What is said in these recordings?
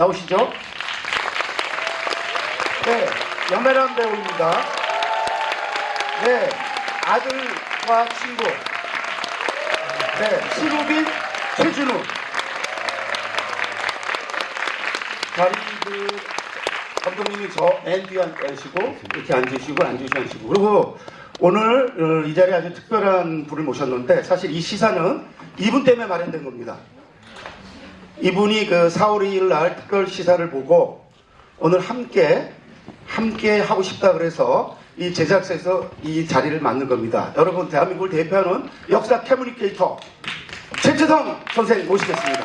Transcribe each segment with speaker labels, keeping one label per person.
Speaker 1: 나오시죠? 네, 염혜란 배우입니다. 네, 아들과 친구. 네, 신우빈, 최준우. 자리 감독님이 저 맨 뒤에 앉으시고 이렇게 앉으시고 그리고 오늘 이 자리에 아주 특별한 분을 모셨는데 사실 이 시사는 이분 때문에 마련된 겁니다. 이분이 그 4월 2일 날 특별 시사를 보고 오늘 함께 하고 싶다 그래서 이 제작사에서 이 자리를 만든 겁니다. 여러분, 대한민국을 대표하는 역사 커뮤니케이터 최태성 선생 모시겠습니다.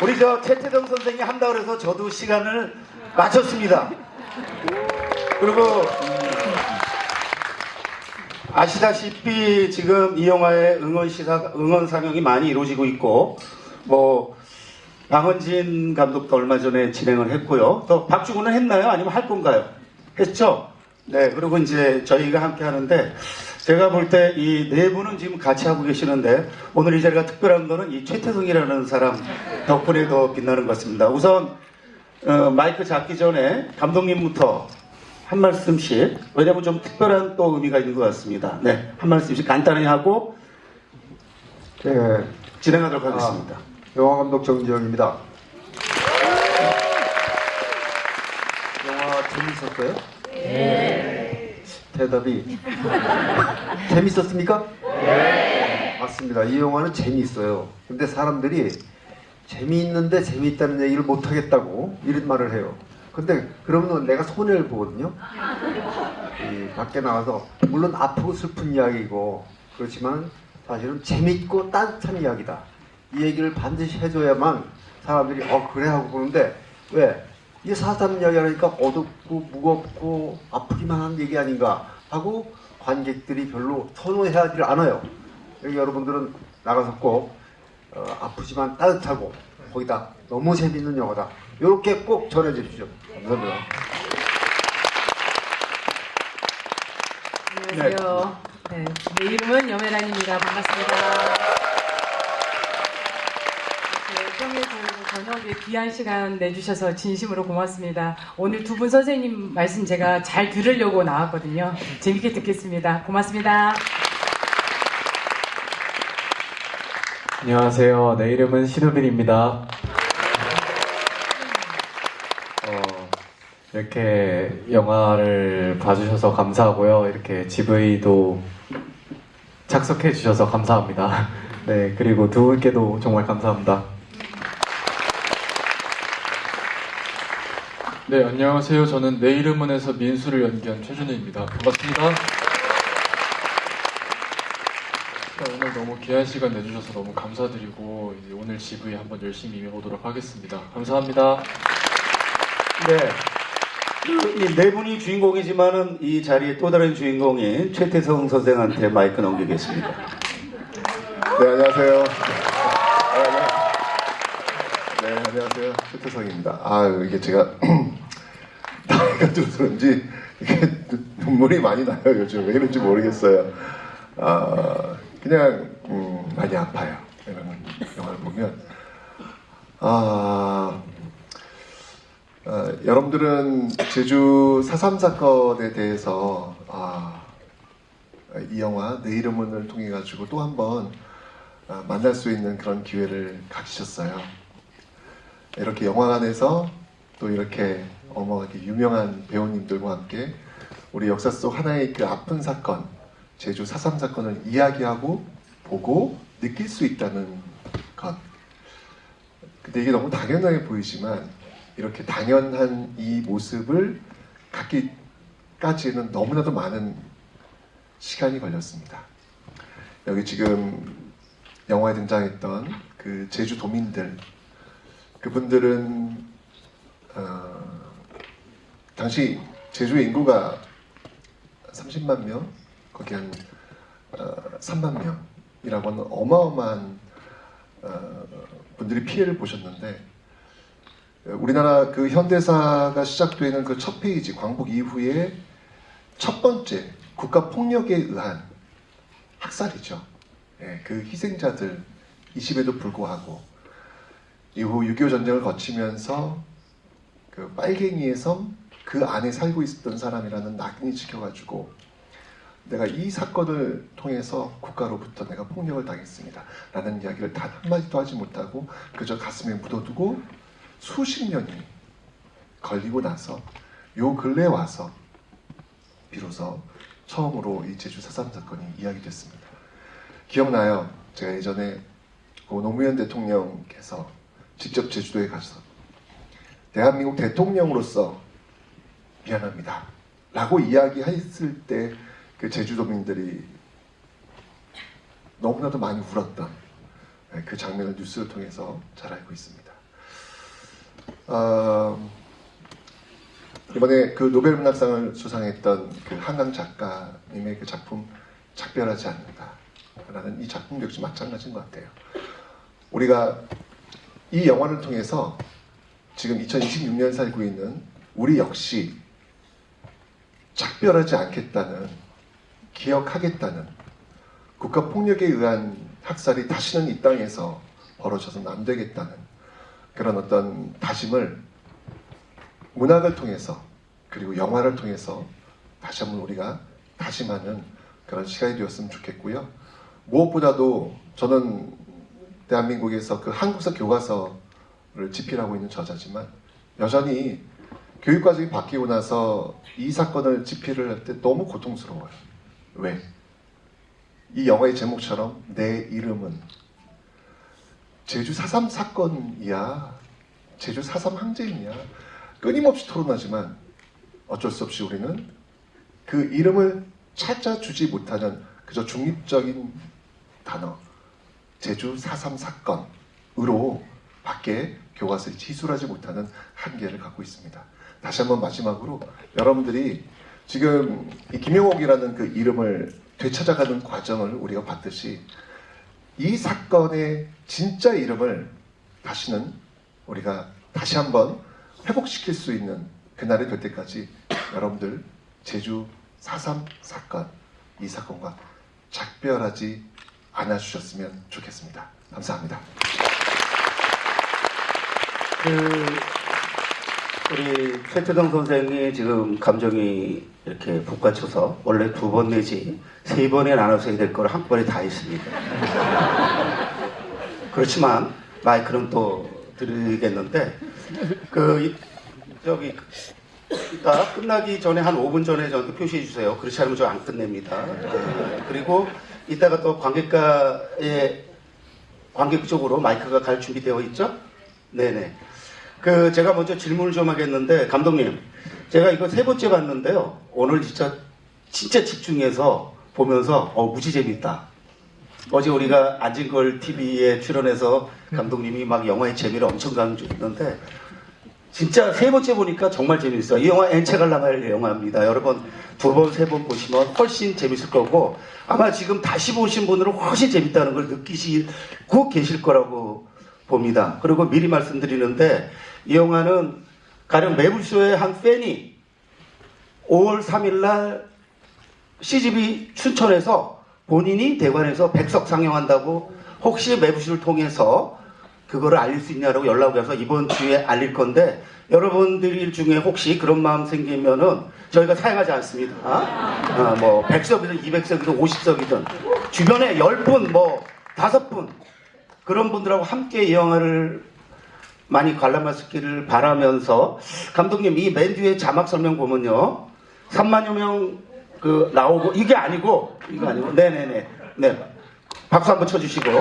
Speaker 1: 우리 저 최태성 선생이 한다 그래서 저도 시간을 맞췄습니다. 그리고 아시다시피 지금 이 영화의 응원 상영이 많이 이루어지고 있고, 뭐 방은진 감독도 얼마 전에 진행을 했고요. 또 박주근은 했나요? 아니면 할 건가요? 했죠? 네. 그리고 이제 저희가 함께 하는데, 제가 볼 때 이 네 분은 지금 같이 하고 계시는데 오늘 이 자리가 특별한 거는 이 최태성이라는 사람 덕분에 더 빛나는 것 같습니다. 우선 마이크 잡기 전에 감독님부터 한 말씀씩, 왜냐면 좀 특별한 또 의미가 있는 것 같습니다. 네, 한 말씀씩 간단히 하고 진행하도록 하겠습니다.
Speaker 2: 영화감독 정지영입니다. 영화 재밌었어요? 네. 대답이 재밌었습니까? 네. 맞습니다. 이 영화는 재미있어요. 근데 사람들이 재미있는데 재미있다는 얘기를 못하겠다고 이런 말을 해요. 근데 그러면 내가 손해를 보거든요. 밖에 나가서 물론 아프고 슬픈 이야기고 그렇지만 사실은 재밌고 따뜻한 이야기다. 이 얘기를 반드시 해줘야만 사람들이 그래 하고 그러는데, 왜? 이게 4.3 이야기 하니까 어둡고 무겁고 아프기만 한 얘기 아닌가 하고 관객들이 별로 선호하지 않아요. 여러분들은 나가서 꼭 아프지만 따뜻하고 거기다 너무 재밌는 영화다, 이렇게 꼭 전해주십시오. 감사합니다.
Speaker 3: 안녕하세요. 네, 내 이름은 염혜란입니다. 반갑습니다. 평일 저녁에 귀한 시간 내주셔서 진심으로 고맙습니다. 오늘 두 분 선생님 말씀 제가 잘 들으려고 나왔거든요. 재밌게 듣겠습니다. 고맙습니다.
Speaker 4: 안녕하세요. 내 이름은 신우빈입니다. 이렇게 영화를 봐주셔서 감사하고요. 이렇게 GV도 착석해 주셔서 감사합니다. 네, 그리고 두 분께도 정말 감사합니다.
Speaker 5: 네, 안녕하세요. 저는 내 이름은에서 민수를 연기한 최준우입니다. 반갑습니다. 오늘 너무 귀한 시간 내주셔서 너무 감사드리고 이제 오늘 GV 한번 열심히 임해보도록 하겠습니다. 감사합니다.
Speaker 1: 네. 이 네 분이 주인공이지만은 이 자리에 또 다른 주인공인 최태성 선생한테 마이크 넘기겠습니다.
Speaker 6: 네, 안녕하세요. 네, 안녕하세요. 최태성입니다. 이게 제가 나이가 들어서 그런지 이게 눈물이 많이 나요. 요즘 왜 이런지 모르겠어요. 그냥 많이 아파요. 이런 영화를 보면. 여러분들은 제주 4.3 사건에 대해서 이 영화 내 이름은을 통해 가지고 또 한 번 만날 수 있는 그런 기회를 가지셨어요. 이렇게 영화관에서 또 이렇게 어마어마하게 유명한 배우님들과 함께 우리 역사 속 하나의 그 아픈 사건, 제주 4.3 사건을 이야기하고 보고 느낄 수 있다는 것. 근데 이게 너무 당연하게 보이지만 이렇게 당연한 이 모습을 갖기까지는 너무나도 많은 시간이 걸렸습니다. 여기 지금 영화에 등장했던 그 제주 도민들, 그분들은 당시 제주의 인구가 30만 명, 거기 한 3만 명이라고 하는 어마어마한 분들이 피해를 보셨는데, 우리나라 그 현대사가 시작되는 그 첫 페이지, 광복 이후에 첫 번째 국가 폭력에 의한 학살이죠. 그 희생자들이심에도 불구하고 이후 6.25 전쟁을 거치면서 그 빨갱이의 섬 그 안에 살고 있었던 사람이라는 낙인이 찍혀가지고 내가 이 사건을 통해서 국가로부터 내가 폭력을 당했습니다 라는 이야기를 단 한마디도 하지 못하고 그저 가슴에 묻어두고 수십 년이 걸리고 나서 요 근래에 와서 비로소 처음으로 이 제주 4.3 사건이 이야기됐습니다. 기억나요? 제가 예전에 고 노무현 대통령께서 직접 제주도에 가서 대한민국 대통령으로서 미안합니다 라고 이야기했을 때 그 제주도민들이 너무나도 많이 울었던 그 장면을 뉴스를 통해서 잘 알고 있습니다. 이번에 그 노벨문학상을 수상했던 그 한강 작가님의 그 작품 작별하지 않는다라는 이 작품도 역시 마찬가지인 것 같아요. 우리가 이 영화를 통해서 지금 2026년 살고 있는 우리 역시 작별하지 않겠다는, 기억하겠다는, 국가폭력에 의한 학살이 다시는 이 땅에서 벌어져서는 안 되겠다는 그런 어떤 다짐을 문학을 통해서 그리고 영화를 통해서 다시 한번 우리가 다짐하는 그런 시간이 되었으면 좋겠고요. 무엇보다도 저는 대한민국에서 그 한국사 교과서를 집필하고 있는 저자지만 여전히 교육과정이 바뀌고 나서 이 사건을 집필을 할 때 너무 고통스러워요. 왜? 이 영화의 제목처럼 내 이름은 제주 4.3 사건이야, 제주 4.3 항쟁이야, 끊임없이 토론하지만 어쩔 수 없이 우리는 그 이름을 찾아주지 못하는 그저 중립적인 단어 제주 4.3 사건으로 밖에 교과서에 지술하지 못하는 한계를 갖고 있습니다. 다시 한번 마지막으로 여러분들이 지금 이 김영옥이라는 그 이름을 되찾아가는 과정을 우리가 봤듯이 이 사건의 진짜 이름을 다시는 우리가 다시 한번 회복시킬 수 있는 그날이 될 때까지 여러분들 제주 4.3 사건, 이 사건과 작별하지 않아주셨으면 좋겠습니다. 감사합니다.
Speaker 1: 우리 최태동 선생이 지금 감정이 이렇게 북받쳐서 원래 2번 내지 3번에 나눠서 해야 될 걸 한번에 다 했습니다. 그렇지만 마이크는 또 드리겠는데 이따 끝나기 전에 한 5분 전에 저한테 표시해 주세요. 그렇지 않으면 저 안 끝냅니다. 그리고 이따가 또 관객 쪽으로 마이크가 갈 준비되어 있죠? 네네. 제가 먼저 질문을 좀 하겠는데, 감독님, 제가 이거 3번째 봤는데요. 오늘 진짜 집중해서 보면서, 무지 재밌다. 어제 우리가 안진걸 TV에 출연해서 감독님이 막 영화의 재미를 엄청 강조했는데, 진짜 3번째 보니까 정말 재밌어요. 이 영화 엔체갈라갈 영화입니다. 여러분 2번, 3번 보시면 훨씬 재밌을 거고, 아마 지금 다시 보신 분들은 훨씬 재밌다는 걸 느끼시고 계실 거라고 봅니다. 그리고 미리 말씀드리는데, 이 영화는 가령 매불쇼의 한 팬이 5월 3일날 CGV 춘천에서 본인이 대관에서 백석 상영한다고 혹시 매불쇼를 통해서 그거를 알릴 수 있냐라고 연락을 해서 이번 주에 알릴 건데, 여러분들 중에 혹시 그런 마음 생기면은 저희가 사양하지 않습니다. 뭐 100석이든 200석이든 50석이든 주변에 10분 뭐 5분 그런 분들하고 함께 이 영화를 많이 관람하시기를 바라면서, 감독님 이 맨 뒤에 자막 설명 보면요 3만여 명 나오고 이거 아니고 네네네 네 박수 한번 쳐주시고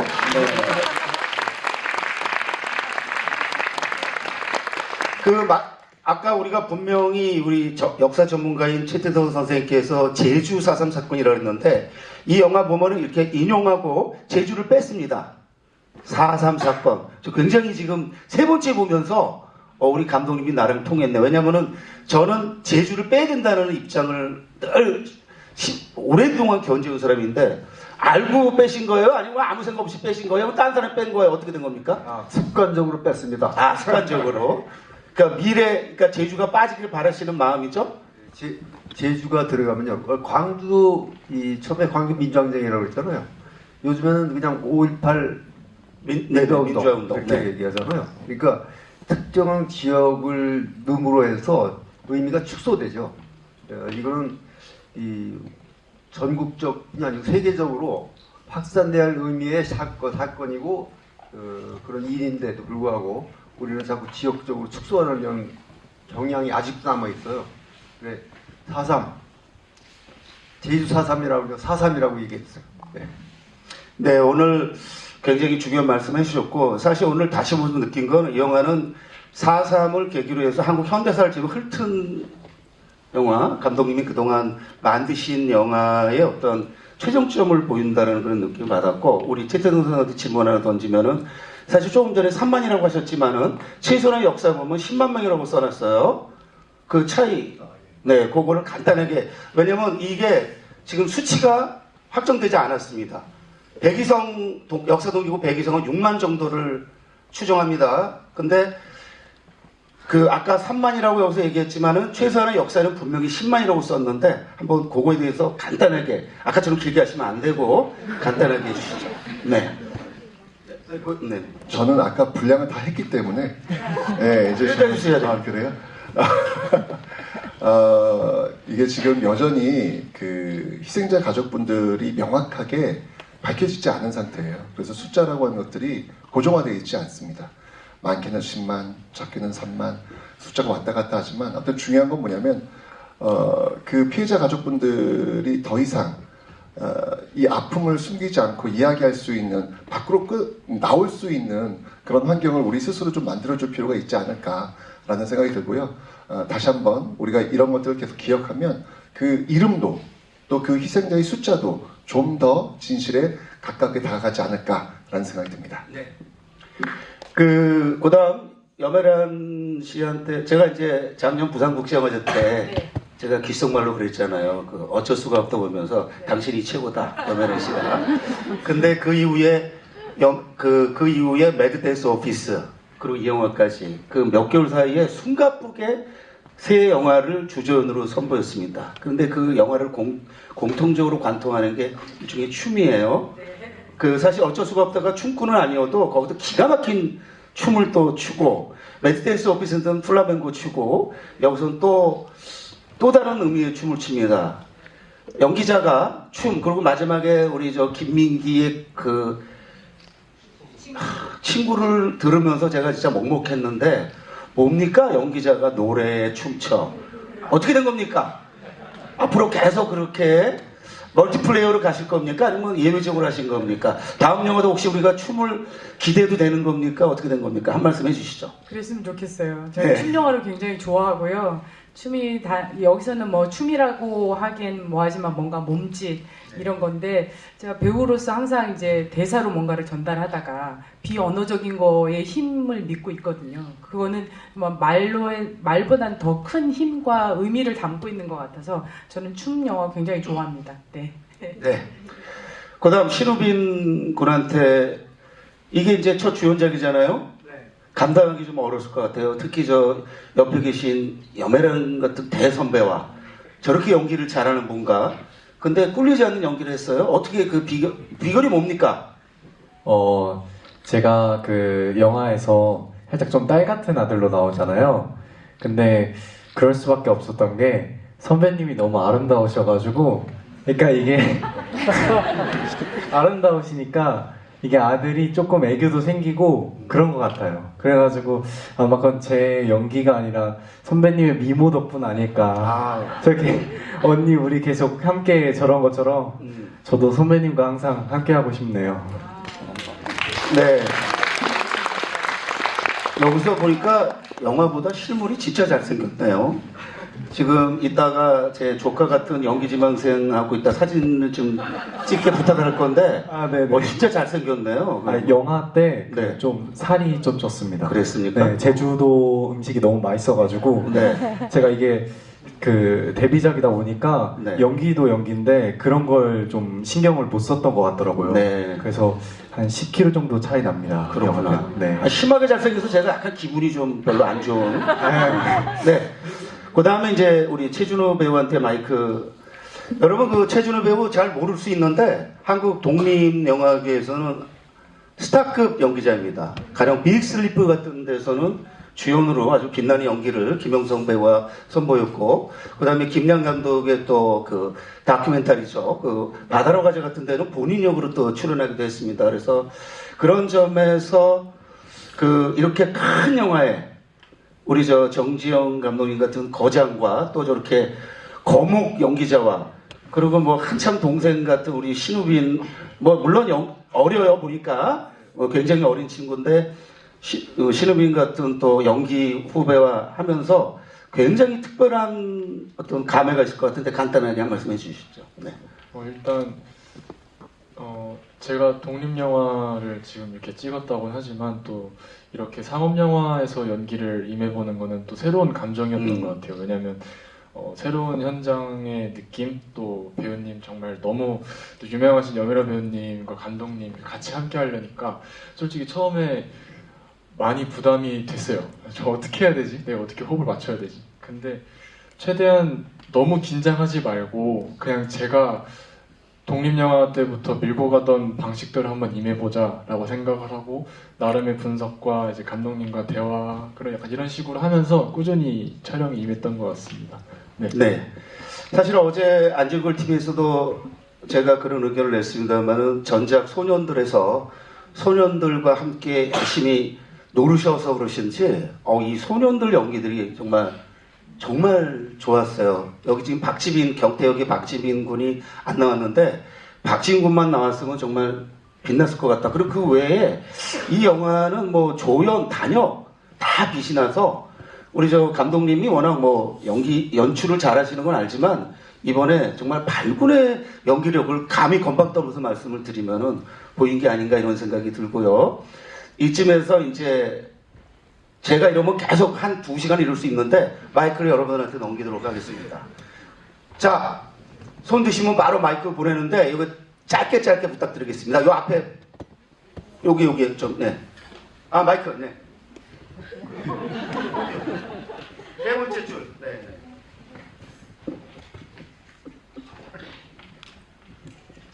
Speaker 1: 아까 우리가 분명히 우리 역사 전문가인 최태성 선생님께서 제주 4.3 사건이라고 했는데, 이 영화 보면은 이렇게 인용하고 제주를 뺐습니다. 4.3 사건. 저 굉장히 지금 3번째 보면서 우리 감독님이 나름 통했네. 왜냐면은 저는 제주를 빼야 된다는 입장을 늘 오랫동안 견제한 사람인데, 알고 빼신 거예요? 아니면 아무 생각 없이 빼신 거예요? 딴 사람이 뺀 거예요? 어떻게 된 겁니까?
Speaker 2: 습관적으로 뺐습니다.
Speaker 1: 습관적으로. 그러니까 제주가 빠지길 바라시는 마음이죠?
Speaker 2: 제주가 들어가면요. 광주 처음에 광주 민주항쟁이라고 했잖아요. 요즘에는 그냥 5.18
Speaker 1: 민주화운동.
Speaker 2: 이렇게
Speaker 1: 네.
Speaker 2: 얘기하잖아요. 그러니까 특정한 지역을 num으로 해서 의미가 축소되죠. 이거는 이 전국적이 아니고 세계적으로 확산돼야 할 의미의 사건이고 그런 일인데도 불구하고 우리는 자꾸 지역적으로 축소하는 경향이 아직도 남아 있어요. 그래 4.3 제주 4.3이라고 4.3이라고 얘기했어요. 네.
Speaker 1: 네, 오늘 굉장히 중요한 말씀 해주셨고, 사실 오늘 다시 보면서 느낀 건 이 영화는 4.3을 계기로 해서 한국 현대사를 지금 훑은 영화, 감독님이 그동안 만드신 영화의 어떤 최종점을 보인다는 그런 느낌을 받았고, 우리 최태동 선생한테 질문 하나 던지면은, 사실 조금 전에 3만이라고 하셨지만은, 최소한의 역사 보면 10만 명이라고 써놨어요. 그 차이, 네, 그거를 간단하게, 왜냐면 이게 지금 수치가 확정되지 않았습니다. 백이성, 역사동이고 백이성은 6만 정도를 추정합니다. 근데 그 아까 3만이라고 여기서 얘기했지만은 최소한의 역사는 분명히 10만이라고 썼는데 한번 그거에 대해서 간단하게 아까처럼 길게 하시면 안 되고 간단하게 해주시죠. 네. 네.
Speaker 6: 저는 아까 분량을 다 했기 때문에 네, 이제
Speaker 1: 해주셔야 돼요.
Speaker 6: 아, 그래요? 이게 지금 여전히 그 희생자 가족분들이 명확하게 밝혀지지 않은 상태예요. 그래서 숫자라고 하는 것들이 고정화되어 있지 않습니다. 많게는 10만, 적게는 3만 숫자가 왔다 갔다 하지만 아무튼 중요한 건 뭐냐면 그 피해자 가족분들이 더 이상 이 아픔을 숨기지 않고 이야기할 수 있는 밖으로 나올 수 있는 그런 환경을 우리 스스로 좀 만들어줄 필요가 있지 않을까라는 생각이 들고요. 다시 한번 우리가 이런 것들을 계속 기억하면 그 이름도 또 그 희생자의 숫자도 좀 더 진실에 가깝게 다가가지 않을까라는 생각이 듭니다.
Speaker 1: 네. 그다음 염혜란 씨한테 제가 이제 작년 부산국제영화제 때 제가 귓속말로 그랬잖아요. 그 어쩔 수가 없다 보면서 당신이 최고다, 염혜란 씨가. 근데 그 이후에 그 이후에 매드댄스 오피스 그리고 이 영화까지 그 몇 개월 사이에 숨가쁘게 세 영화를 주전으로 선보였습니다. 그런데 그 영화를 공통적으로 관통하는 게 일종의 춤이에요. 그 사실 어쩔 수가 없다가 춤꾼은 아니어도 거기서 기가 막힌 춤을 또 추고 매드댄스 오피스는 플라멩코 추고 여기서는 또 다른 의미의 춤을 춥니다. 연기자가 춤 그리고 마지막에 우리 저 김민기의 그 친구를 들으면서 제가 진짜 먹먹했는데 뭡니까? 연기자가 노래에 춤춰. 어떻게 된 겁니까? 앞으로 계속 그렇게 멀티플레이어로 가실 겁니까? 아니면 예외적으로 하신 겁니까? 다음 영화도 혹시 우리가 춤을 기대해도 되는 겁니까? 어떻게 된 겁니까? 한 말씀 해주시죠.
Speaker 3: 그랬으면 좋겠어요. 제가
Speaker 1: 네.
Speaker 3: 춤 영화를 굉장히 좋아하고요. 춤이 여기서는 뭐 춤이라고 하기엔 뭐하지만 뭔가 몸짓 이런 건데 제가 배우로서 항상 이제 대사로 뭔가를 전달하다가 비언어적인 거에 힘을 믿고 있거든요. 그거는 뭐 말보단 더 큰 힘과 의미를 담고 있는 것 같아서 저는 춤 영화 굉장히 좋아합니다. 네.
Speaker 1: 네. 그다음 신우빈 군한테 이게 이제 첫 주연작이잖아요. 감당하기 좀 어려웠을 것 같아요. 특히 저 옆에 계신 염혜란 같은 대선배와 저렇게 연기를 잘하는 분과 근데 꿀리지 않는 연기를 했어요. 어떻게 그 비결이 뭡니까?
Speaker 4: 제가 그 영화에서 살짝 좀 딸 같은 아들로 나오잖아요. 근데 그럴 수밖에 없었던 게 선배님이 너무 아름다우셔가지고 그러니까 이게 아름다우시니까 이게 아들이 조금 애교도 생기고 그런 것 같아요. 그래가지고 아마 그건 제 연기가 아니라 선배님의 미모 덕분 아닐까. 저기 언니 우리 계속 함께 저런 것처럼 저도 선배님과 항상 함께 하고 싶네요.
Speaker 1: 네. 여기서 보니까 영화보다 실물이 진짜 잘생겼네요. 지금 이따가 제 조카 같은 연기 지망생하고 이따 사진을 좀 찍게 부탁할 건데
Speaker 4: 네네.
Speaker 1: 진짜 잘생겼네요.
Speaker 4: 영화 때
Speaker 1: 네.
Speaker 4: 좀 살이 좀 쪘습니다.
Speaker 1: 그랬습니까?
Speaker 4: 네, 제주도 음식이 너무 맛있어가지고
Speaker 1: 네.
Speaker 4: 제가 이게 그 데뷔작이다 보니까
Speaker 1: 네.
Speaker 4: 연기도 연기인데 그런 걸 좀 신경을 못 썼던 것 같더라고요.
Speaker 1: 네.
Speaker 4: 그래서 한 10kg 정도 차이 납니다.
Speaker 1: 그렇구나.
Speaker 4: 영화는. 네.
Speaker 1: 심하게 잘생겨서 제가 약간 기분이 좀 별로 안 좋은. 네. 그 다음에 이제 우리 최준호 배우한테 마이크 여러분 그 최준호 배우 잘 모를 수 있는데 한국 독립영화계에서는 스타급 연기자입니다. 가령 빅 슬리프 같은 데서는 주연으로 아주 빛나는 연기를 김영성 배우와 선보였고, 그 다음에 김양 감독의 또 그 다큐멘터리죠. 그 바다로 가자 같은 데는 본인 역으로 또 출연하기도 했습니다. 그래서 그런 점에서 그 이렇게 큰 영화에 우리 저 정지영 감독님 같은 거장과 또 저렇게 거목 연기자와 그리고 뭐 한참 동생 같은 우리 신우빈 뭐 물론 어려요 보니까 굉장히 어린 친구인데 신우빈 같은 또 연기 후배와 하면서 굉장히 특별한 어떤 감회가 있을 것 같은데 간단하게 한 말씀해 주시죠. 네.
Speaker 5: 일단 제가 독립영화를 지금 이렇게 찍었다고는 하지만 또 이렇게 상업영화에서 연기를 임해보는 거는 또 새로운 감정이었던 것 같아요. 왜냐하면 새로운 현장의 느낌, 또 배우님 정말 너무 또 유명하신 여미라 배우님과 감독님 같이 함께 하려니까 솔직히 처음에 많이 부담이 됐어요. 저 어떻게 해야 되지? 내가 어떻게 호흡을 맞춰야 되지? 근데 최대한 너무 긴장하지 말고 그냥 제가 독립영화 때부터 밀고 가던 방식대로 한번 임해보자 라고 생각을 하고 나름의 분석과 이제 감독님과 대화 그런 약간 이런 식으로 하면서 꾸준히 촬영에 임했던 것 같습니다. 네.
Speaker 1: 네. 사실 어제 안질골 TV에서도 제가 그런 의견을 냈습니다만은 전작 소년들에서 소년들과 함께 열심히 노르셔서 그러신지 이 소년들 연기들이 정말 좋았어요. 여기 지금 박지빈 경태역의 박지빈 군이 안 나왔는데 박지빈 군만 나왔으면 정말 빛났을 것 같다. 그리고 그 외에 이 영화는 뭐 조연, 단역 다 빛이 나서 우리 저 감독님이 워낙 뭐 연출을 잘하시는 건 알지만 이번에 정말 발군의 연기력을 감히 건방 떠면서 말씀을 드리면은 보인 게 아닌가 이런 생각이 들고요. 이쯤에서 이제 제가 이러면 계속 한 2시간 이룰 수 있는데 마이크를 여러분한테 넘기도록 하겠습니다. 자, 손 드시면 바로 마이크 보내는데 이거 짧게 부탁드리겠습니다. 요 앞에 여기 좀 네. 아 마이크 네. 네 번째 줄. 네.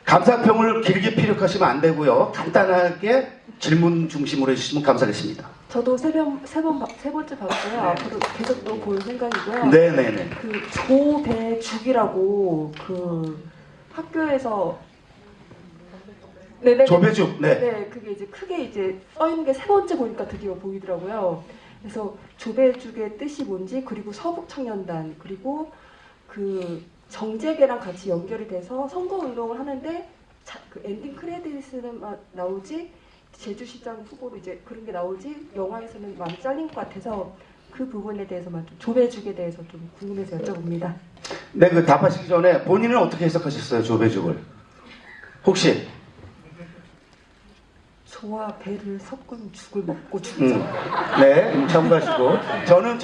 Speaker 1: 감사평을 길게 피력하시면 안 되고요. 간단하게 질문 중심으로 해주시면 감사하겠습니다.
Speaker 7: 저도 세 번째 봤고요. 앞으로 계속 또 볼 생각이고요.
Speaker 1: 네네네.
Speaker 7: 그 조배죽이라고 그 학교에서 네네.
Speaker 1: 조배죽. 네.
Speaker 7: 네, 그게 이제 크게 이제 써 있는 게 세 번째 보니까 드디어 보이더라고요. 그래서 조배죽의 뜻이 뭔지 그리고 서북청년단 그리고 그 정재계랑 같이 연결이 돼서 선거운동을 하는데 그 엔딩 크레딧은 나오지 제주시장 후보로 이제 그런 게 나오지 영화에서는 많이 잘린 것 같아서 그 부분에 대해서만 좀 조배죽에 대해서 좀 궁금해서 여쭤봅니다.
Speaker 1: 네, 그 답하시기 전에 본인은 어떻게 해석하셨어요, 조배죽을? 혹시?
Speaker 7: 조와 배를 섞은 죽을 먹고 죽자.
Speaker 1: 네, 참고하시고. 저는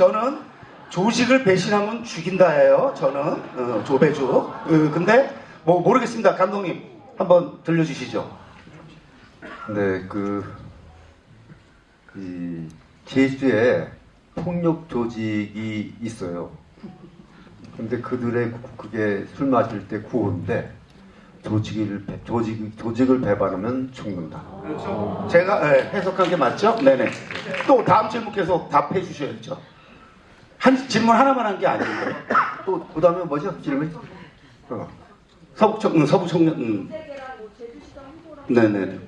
Speaker 1: 조식을 배신하면 죽인다예요. 저는 조배죽. 근데 뭐 모르겠습니다. 감독님 한번 들려주시죠.
Speaker 2: 네, 이 제주에 폭력 조직이 있어요. 근데 그게 술 마실 때 구호인데 조직을 배반하면 죽는다.
Speaker 1: 그렇죠. 제가 해석한 게 맞죠? 네네. 또 다음 질문 계속 답해 주셔야죠. 질문 하나만 한 게 아닌데.
Speaker 2: 또 그다음에 뭐죠? 질문?
Speaker 1: 서북청년. 네네.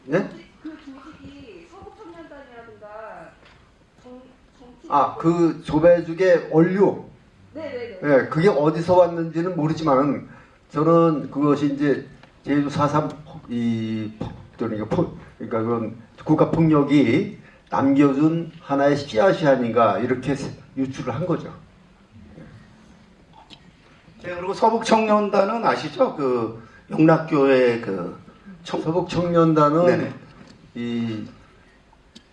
Speaker 2: 네?
Speaker 7: 그 조직이 서북청년단이라든가
Speaker 2: 그 조배죽의 원료.
Speaker 7: 네네네.
Speaker 2: 네, 그게 어디서 왔는지는 모르지만 저는 그것이 이제 제주 4.3 그러니까 그런 국가 폭력이 남겨준 하나의 씨앗이 아닌가 이렇게 유추를 한 거죠.
Speaker 1: 네, 그리고 서북청년단은 아시죠? 그 영락교회
Speaker 2: 서북청년단은
Speaker 1: 네네.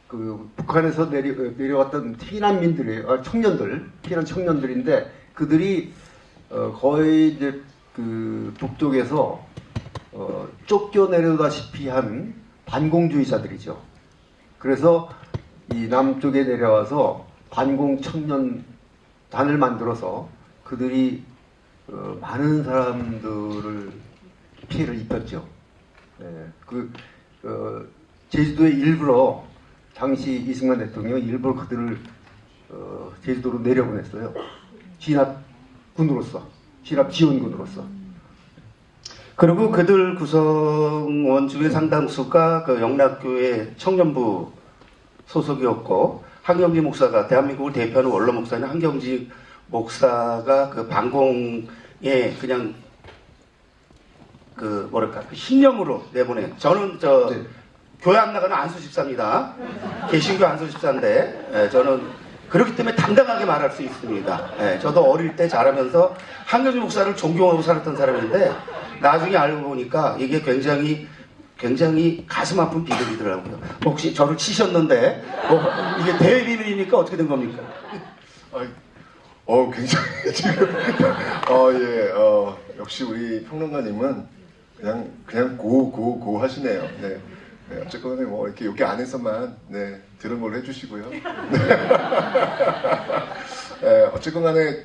Speaker 2: 그 북한에서 내려왔던 피난민들이에요. 피난 청년들인데 그들이 거의 이제 그 북쪽에서 쫓겨내려다시피 한 반공주의자들이죠. 그래서 이 남쪽에 내려와서 반공 청년 단을 만들어서 그들이 많은 사람들을 피해를 입혔죠. 네, 제주도에 일부러 당시 이승만 대통령이 일부러 그들을 제주도로 내려보냈어요. 진압군으로서, 진압 지원군으로서.
Speaker 1: 그리고 그들 구성원 중에 상당수가 그 영락교회 청년부 소속이었고, 한경직 목사가, 대한민국을 대표하는 원로 목사인 한경직 목사가 그 방공에 그냥 그 신념으로 내보내. 저는
Speaker 2: 네.
Speaker 1: 교회 안 나가는 안수 집사입니다. 개신교 안수 집사인데, 저는 그렇기 때문에 당당하게 말할 수 있습니다. 저도 어릴 때 자라면서 한경직 목사를 존경하고 살았던 사람인데, 나중에 알고 보니까 이게 굉장히 가슴 아픈 비밀이더라고요. 혹시 저를 치셨는데, 이게 대외 비밀이니까 어떻게 된 겁니까?
Speaker 6: 굉장히 지금 역시 우리 평론가님은 그냥 고 하시네요. 네. 네, 어쨌거나 뭐 이렇게 여기 안에서만 들은 걸로 해주시고요. 네. 네, 어쨌건간에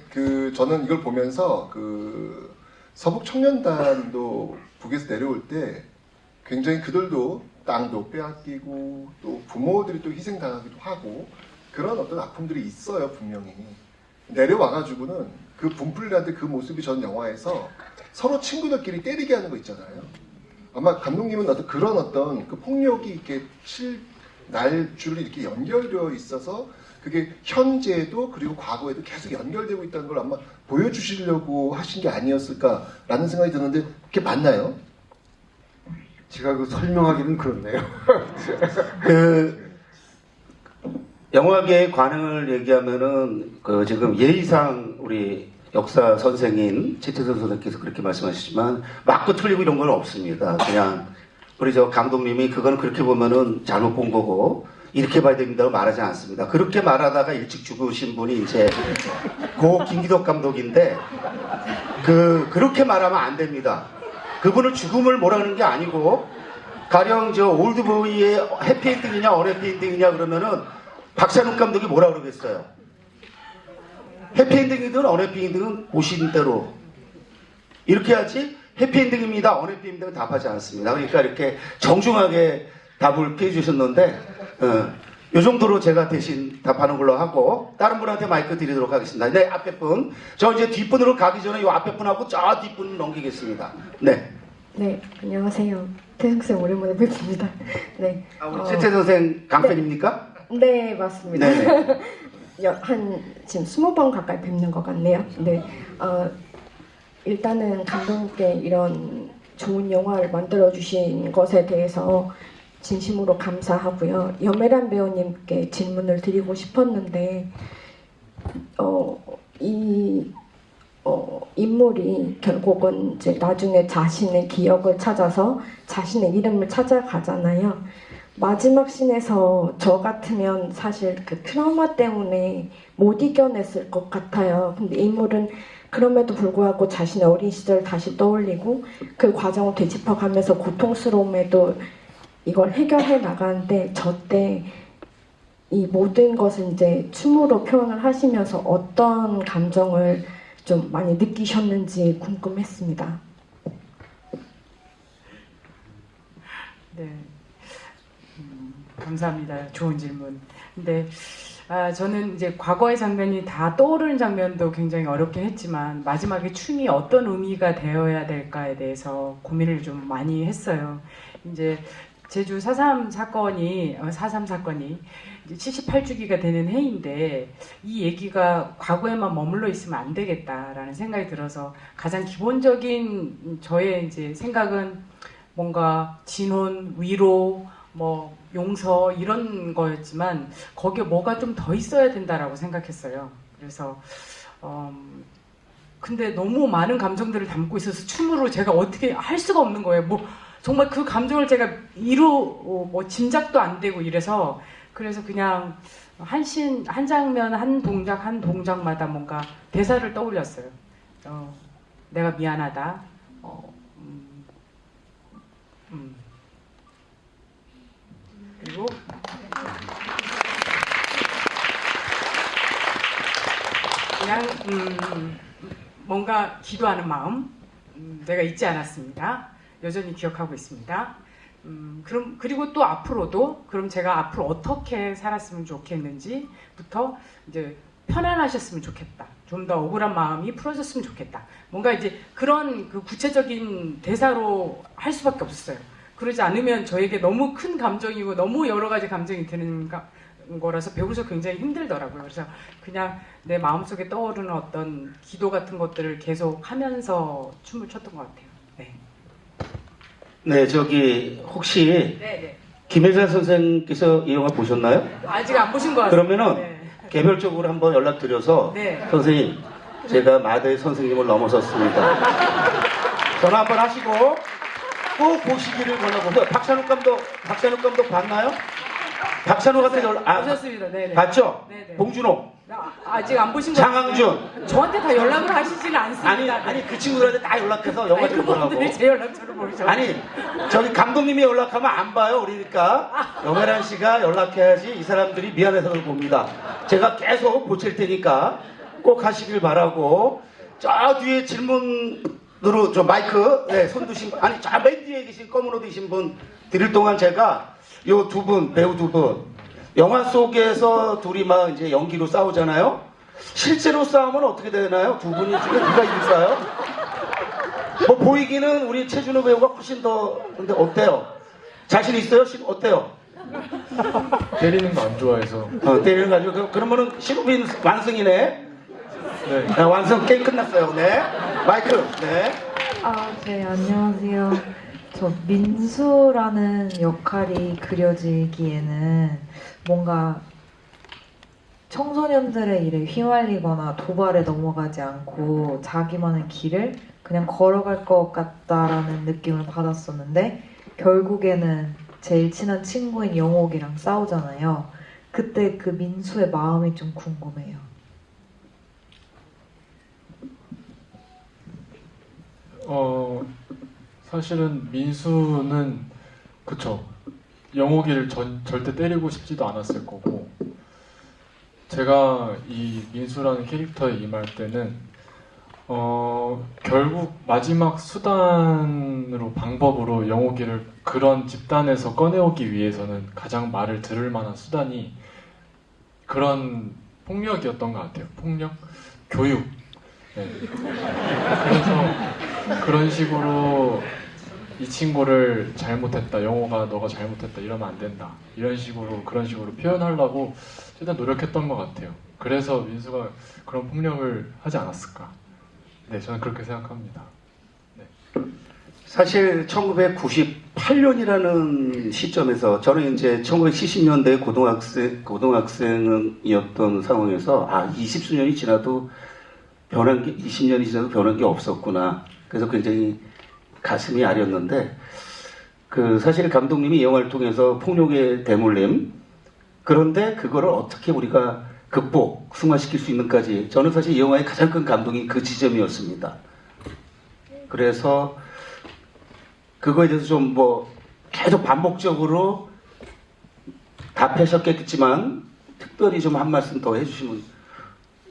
Speaker 6: 저는 이걸 보면서 서북 청년단도 북에서 내려올 때 굉장히 그들도 땅도 빼앗기고 또 부모들이 또 희생당하기도 하고 그런 어떤 아픔들이 있어요, 분명히. 내려와가지고는 그 분풀이라는 그 모습이 전 영화에서 서로 친구들끼리 때리게 하는 거 있잖아요. 아마 감독님은 그런 어떤 그 폭력이 이렇게 날줄이 이렇게 연결되어 있어서 그게 현재에도 그리고 과거에도 계속 연결되고 있다는 걸 아마 보여주시려고 하신 게 아니었을까라는 생각이 드는데 그게 맞나요?
Speaker 2: 제가 설명하기는 그렇네요.
Speaker 1: 영화계의 관행을 얘기하면은 지금 예의상 우리 역사 선생인 최태선 선생께서 그렇게 말씀하시지만 맞고 틀리고 이런 건 없습니다. 그냥 우리 감독님이 그건 그렇게 보면은 잘못 본 거고 이렇게 봐야 됩니다고 말하지 않습니다. 그렇게 말하다가 일찍 죽으신 분이 이제 고 김기덕 감독인데 그렇게 말하면 안 됩니다. 그분은 죽음을 뭐라는 게 아니고 가령 올드보이의 해피엔딩이냐 언해피엔딩이냐 그러면은 박찬욱 감독이 뭐라 그러겠어요? 해피엔딩이든 언해피엔딩은 보신 대로 이렇게 하지 해피엔딩입니다 언해피엔딩은 답하지 않습니다. 그러니까 이렇게 정중하게 답을 피해 주셨는데 이 정도로 제가 대신 답하는 걸로 하고 다른 분한테 마이크 드리도록 하겠습니다. 네, 앞에 분. 저 이제 뒷분으로 가기 전에 이 앞에 분하고 저 뒷분 넘기겠습니다. 네.
Speaker 8: 네, 안녕하세요. 태승쌤 오랜만에 뵙습니다. 네.
Speaker 1: 우리 최태 선생 강팬입니까?
Speaker 8: 네, 맞습니다.
Speaker 1: 네네.
Speaker 8: 지금 20번 가까이 뵙는 것 같네요. 네. 일단은 감독님께 이런 좋은 영화를 만들어주신 것에 대해서 진심으로 감사하고요. 염혜란 배우님께 질문을 드리고 싶었는데, 인물이 결국은 이제 나중에 자신의 기억을 찾아서 자신의 이름을 찾아가잖아요. 마지막 씬에서 저 같으면 사실 그 트라우마 때문에 못 이겨냈을 것 같아요. 근데 인물은 그럼에도 불구하고 자신의 어린 시절 다시 떠올리고 그 과정을 되짚어가면서 고통스러움에도 이걸 해결해 나가는데 저 때 이 모든 것을 이제 춤으로 표현을 하시면서 어떤 감정을 좀 많이 느끼셨는지 궁금했습니다.
Speaker 3: 네. 감사합니다. 좋은 질문. 근데 저는 이제 과거의 장면이 다 떠오르는 장면도 굉장히 어렵긴 했지만 마지막에 춤이 어떤 의미가 되어야 될까에 대해서 고민을 좀 많이 했어요. 이제 제주 4.3 사건이 이제 78주기가 되는 해인데 이 얘기가 과거에만 머물러 있으면 안 되겠다라는 생각이 들어서 가장 기본적인 저의 이제 생각은 뭔가 진혼, 위로, 뭐 용서 이런 거였지만 거기에 뭐가 좀 더 있어야 된다라고 생각했어요. 그래서 근데 너무 많은 감정들을 담고 있어서 춤으로 제가 어떻게 할 수가 없는 거예요. 뭐 정말 그 감정을 제가 뭐 짐작도 안 되고 이래서 그래서 그냥 한 장면 한 동작마다 뭔가 대사를 떠올렸어요. 내가 미안하다. 그리고 그냥 뭔가 기도하는 마음 내가 잊지 않았습니다. 여전히 기억하고 있습니다. 그리고 또 앞으로도 그럼 제가 앞으로 어떻게 살았으면 좋겠는지부터 이제 편안하셨으면 좋겠다. 좀 더 억울한 마음이 풀어졌으면 좋겠다. 뭔가 이제 그런 그 구체적인 대사로 할 수밖에 없었어요. 그러지 않으면 저에게 너무 큰 감정이고 너무 여러 가지 감정이 드는 거라서 배우면서 굉장히 힘들더라고요. 그래서 그냥 내 마음속에 떠오르는 어떤 기도 같은 것들을 계속 하면서 춤을 췄던 것 같아요. 네.
Speaker 1: 네, 저기 혹시
Speaker 3: 네.
Speaker 1: 김혜자 선생님께서 이 영화 보셨나요?
Speaker 3: 아직 안 보신 것 같아요.
Speaker 1: 그러면은
Speaker 3: 네.
Speaker 1: 개별적으로 한번 연락드려서
Speaker 3: 네.
Speaker 1: 선생님, 제가 마더의 선생님을 넘어섰습니다. 전화 한번 하시고 꼭 보시기를 권하고요. 박찬욱 감독 봤나요? 박찬욱한테
Speaker 3: 보셨습니다. 네.
Speaker 1: 봤죠?
Speaker 3: 네네.
Speaker 1: 봉준호,
Speaker 3: 아직 안 보신 것 같아요.
Speaker 1: 장항준.
Speaker 3: 저한테 다 연락을 하시지는 않습니다.
Speaker 1: 아니 그 친구들한테 다 연락해서 영화 좀 보라고.
Speaker 3: 그분들이 제 연락처를 모르죠.
Speaker 1: 아니 저기 감독님이 연락하면 안 봐요 우리니까. 영애란 씨가 연락해야지 이 사람들이 미안해서 그걸 봅니다. 제가 계속 고칠 테니까 꼭 하시길 바라고. 저 뒤에 질문으로 저 마이크 손 드신 분, 아니 저 맨 뒤에 계신 검은 옷 입으신 분 드릴 동안 제가 요 두 분, 배우 두 분, 영화 속에서 둘이 막 이제 연기로 싸우잖아요. 실제로 싸우면 어떻게 되나요? 두 분이 중에 누가 이길까요? 뭐 보이기는 우리 최준호 배우가 훨씬 더. 근데 어때요? 자신 있어요? 어때요?
Speaker 5: 때리는 거 안 좋아해서.
Speaker 1: 때리는 가지고 그러면은 신우빈 완승이네.
Speaker 5: 네.
Speaker 1: 완승 게임 끝났어요. 네. 마이크. 네.
Speaker 9: 네, 안녕하세요. 저 민수라는 역할이 그려지기에는 뭔가 청소년들의 일에 휘말리거나 도발에 넘어가지 않고 자기만의 길을 그냥 걸어갈 것 같다라는 느낌을 받았었는데 결국에는 제일 친한 친구인 영옥이랑 싸우잖아요. 그때 그 민수의 마음이 좀 궁금해요.
Speaker 5: 사실은 민수는 그쵸. 영옥이를 절대 때리고 싶지도 않았을 거고, 제가 이 민수라는 캐릭터에 임할 때는 결국 마지막 수단으로 방법으로 영옥이를 그런 집단에서 꺼내오기 위해서는 가장 말을 들을 만한 수단이 그런 폭력이었던 것 같아요. 폭력, 교육. 네. 그래서 그런 식으로 이 친구를 잘못했다, 영호가 너가 잘못했다, 이러면 안 된다, 이런 식으로 그런 식으로 표현하려고 최대한 노력했던 것 같아요. 그래서 민수가 그런 폭력을 하지 않았을까. 네, 저는 그렇게 생각합니다. 네.
Speaker 1: 사실 1998년이라는 시점에서 저는 이제 1970년대 고등학생이었던 상황에서 20수년이 지나도 변한 게 20년이 지나도 변한 게 없었구나. 그래서 굉장히 가슴이 아렸는데 사실 감독님이 이 영화를 통해서 폭력의 대물림, 그런데 그거를 어떻게 우리가 승화시킬 수 있는까지, 저는 사실 이 영화의 가장 큰 감동이 그 지점이었습니다. 그래서 그거에 대해서 좀 계속 반복적으로 답하셨겠지만 특별히 좀 한 말씀 더 해주시면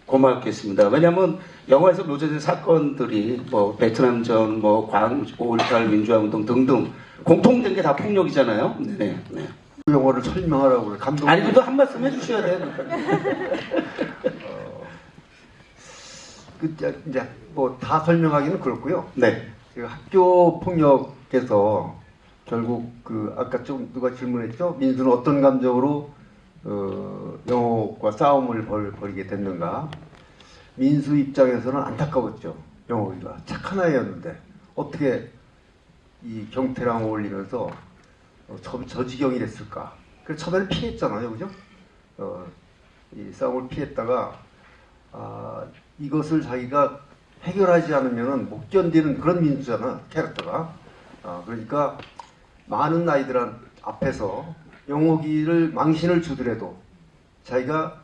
Speaker 1: 고맙겠습니다. 왜냐하면 영화에서 묘사된 사건들이 베트남전, 광 5.18 민주화운동 등등 공통된 게 다 폭력이잖아요. 네.
Speaker 2: 그 영화를 설명하라고 그래. 감독님.
Speaker 1: 아니 그래도 한 말씀 해주셔야 돼요.
Speaker 2: 이제 다 설명하기는 그렇고요.
Speaker 1: 네.
Speaker 2: 그 학교 폭력에서 결국 아까 좀 누가 질문했죠? 민수는 어떤 감정으로 영옥과 싸움을 벌이게 됐는가? 민수 입장에서는 안타까웠죠. 영옥이가 착한 아이였는데 어떻게 이 경태랑 어울리면서 저 지경이 됐을까? 그래서 처음에는 피했잖아요, 그죠? 이 싸움을 피했다가 이것을 자기가 해결하지 않으면 못 견디는 그런 민수잖아, 캐릭터가. 그러니까 많은 아이들 앞에서 영옥이를 망신을 주더라도 자기가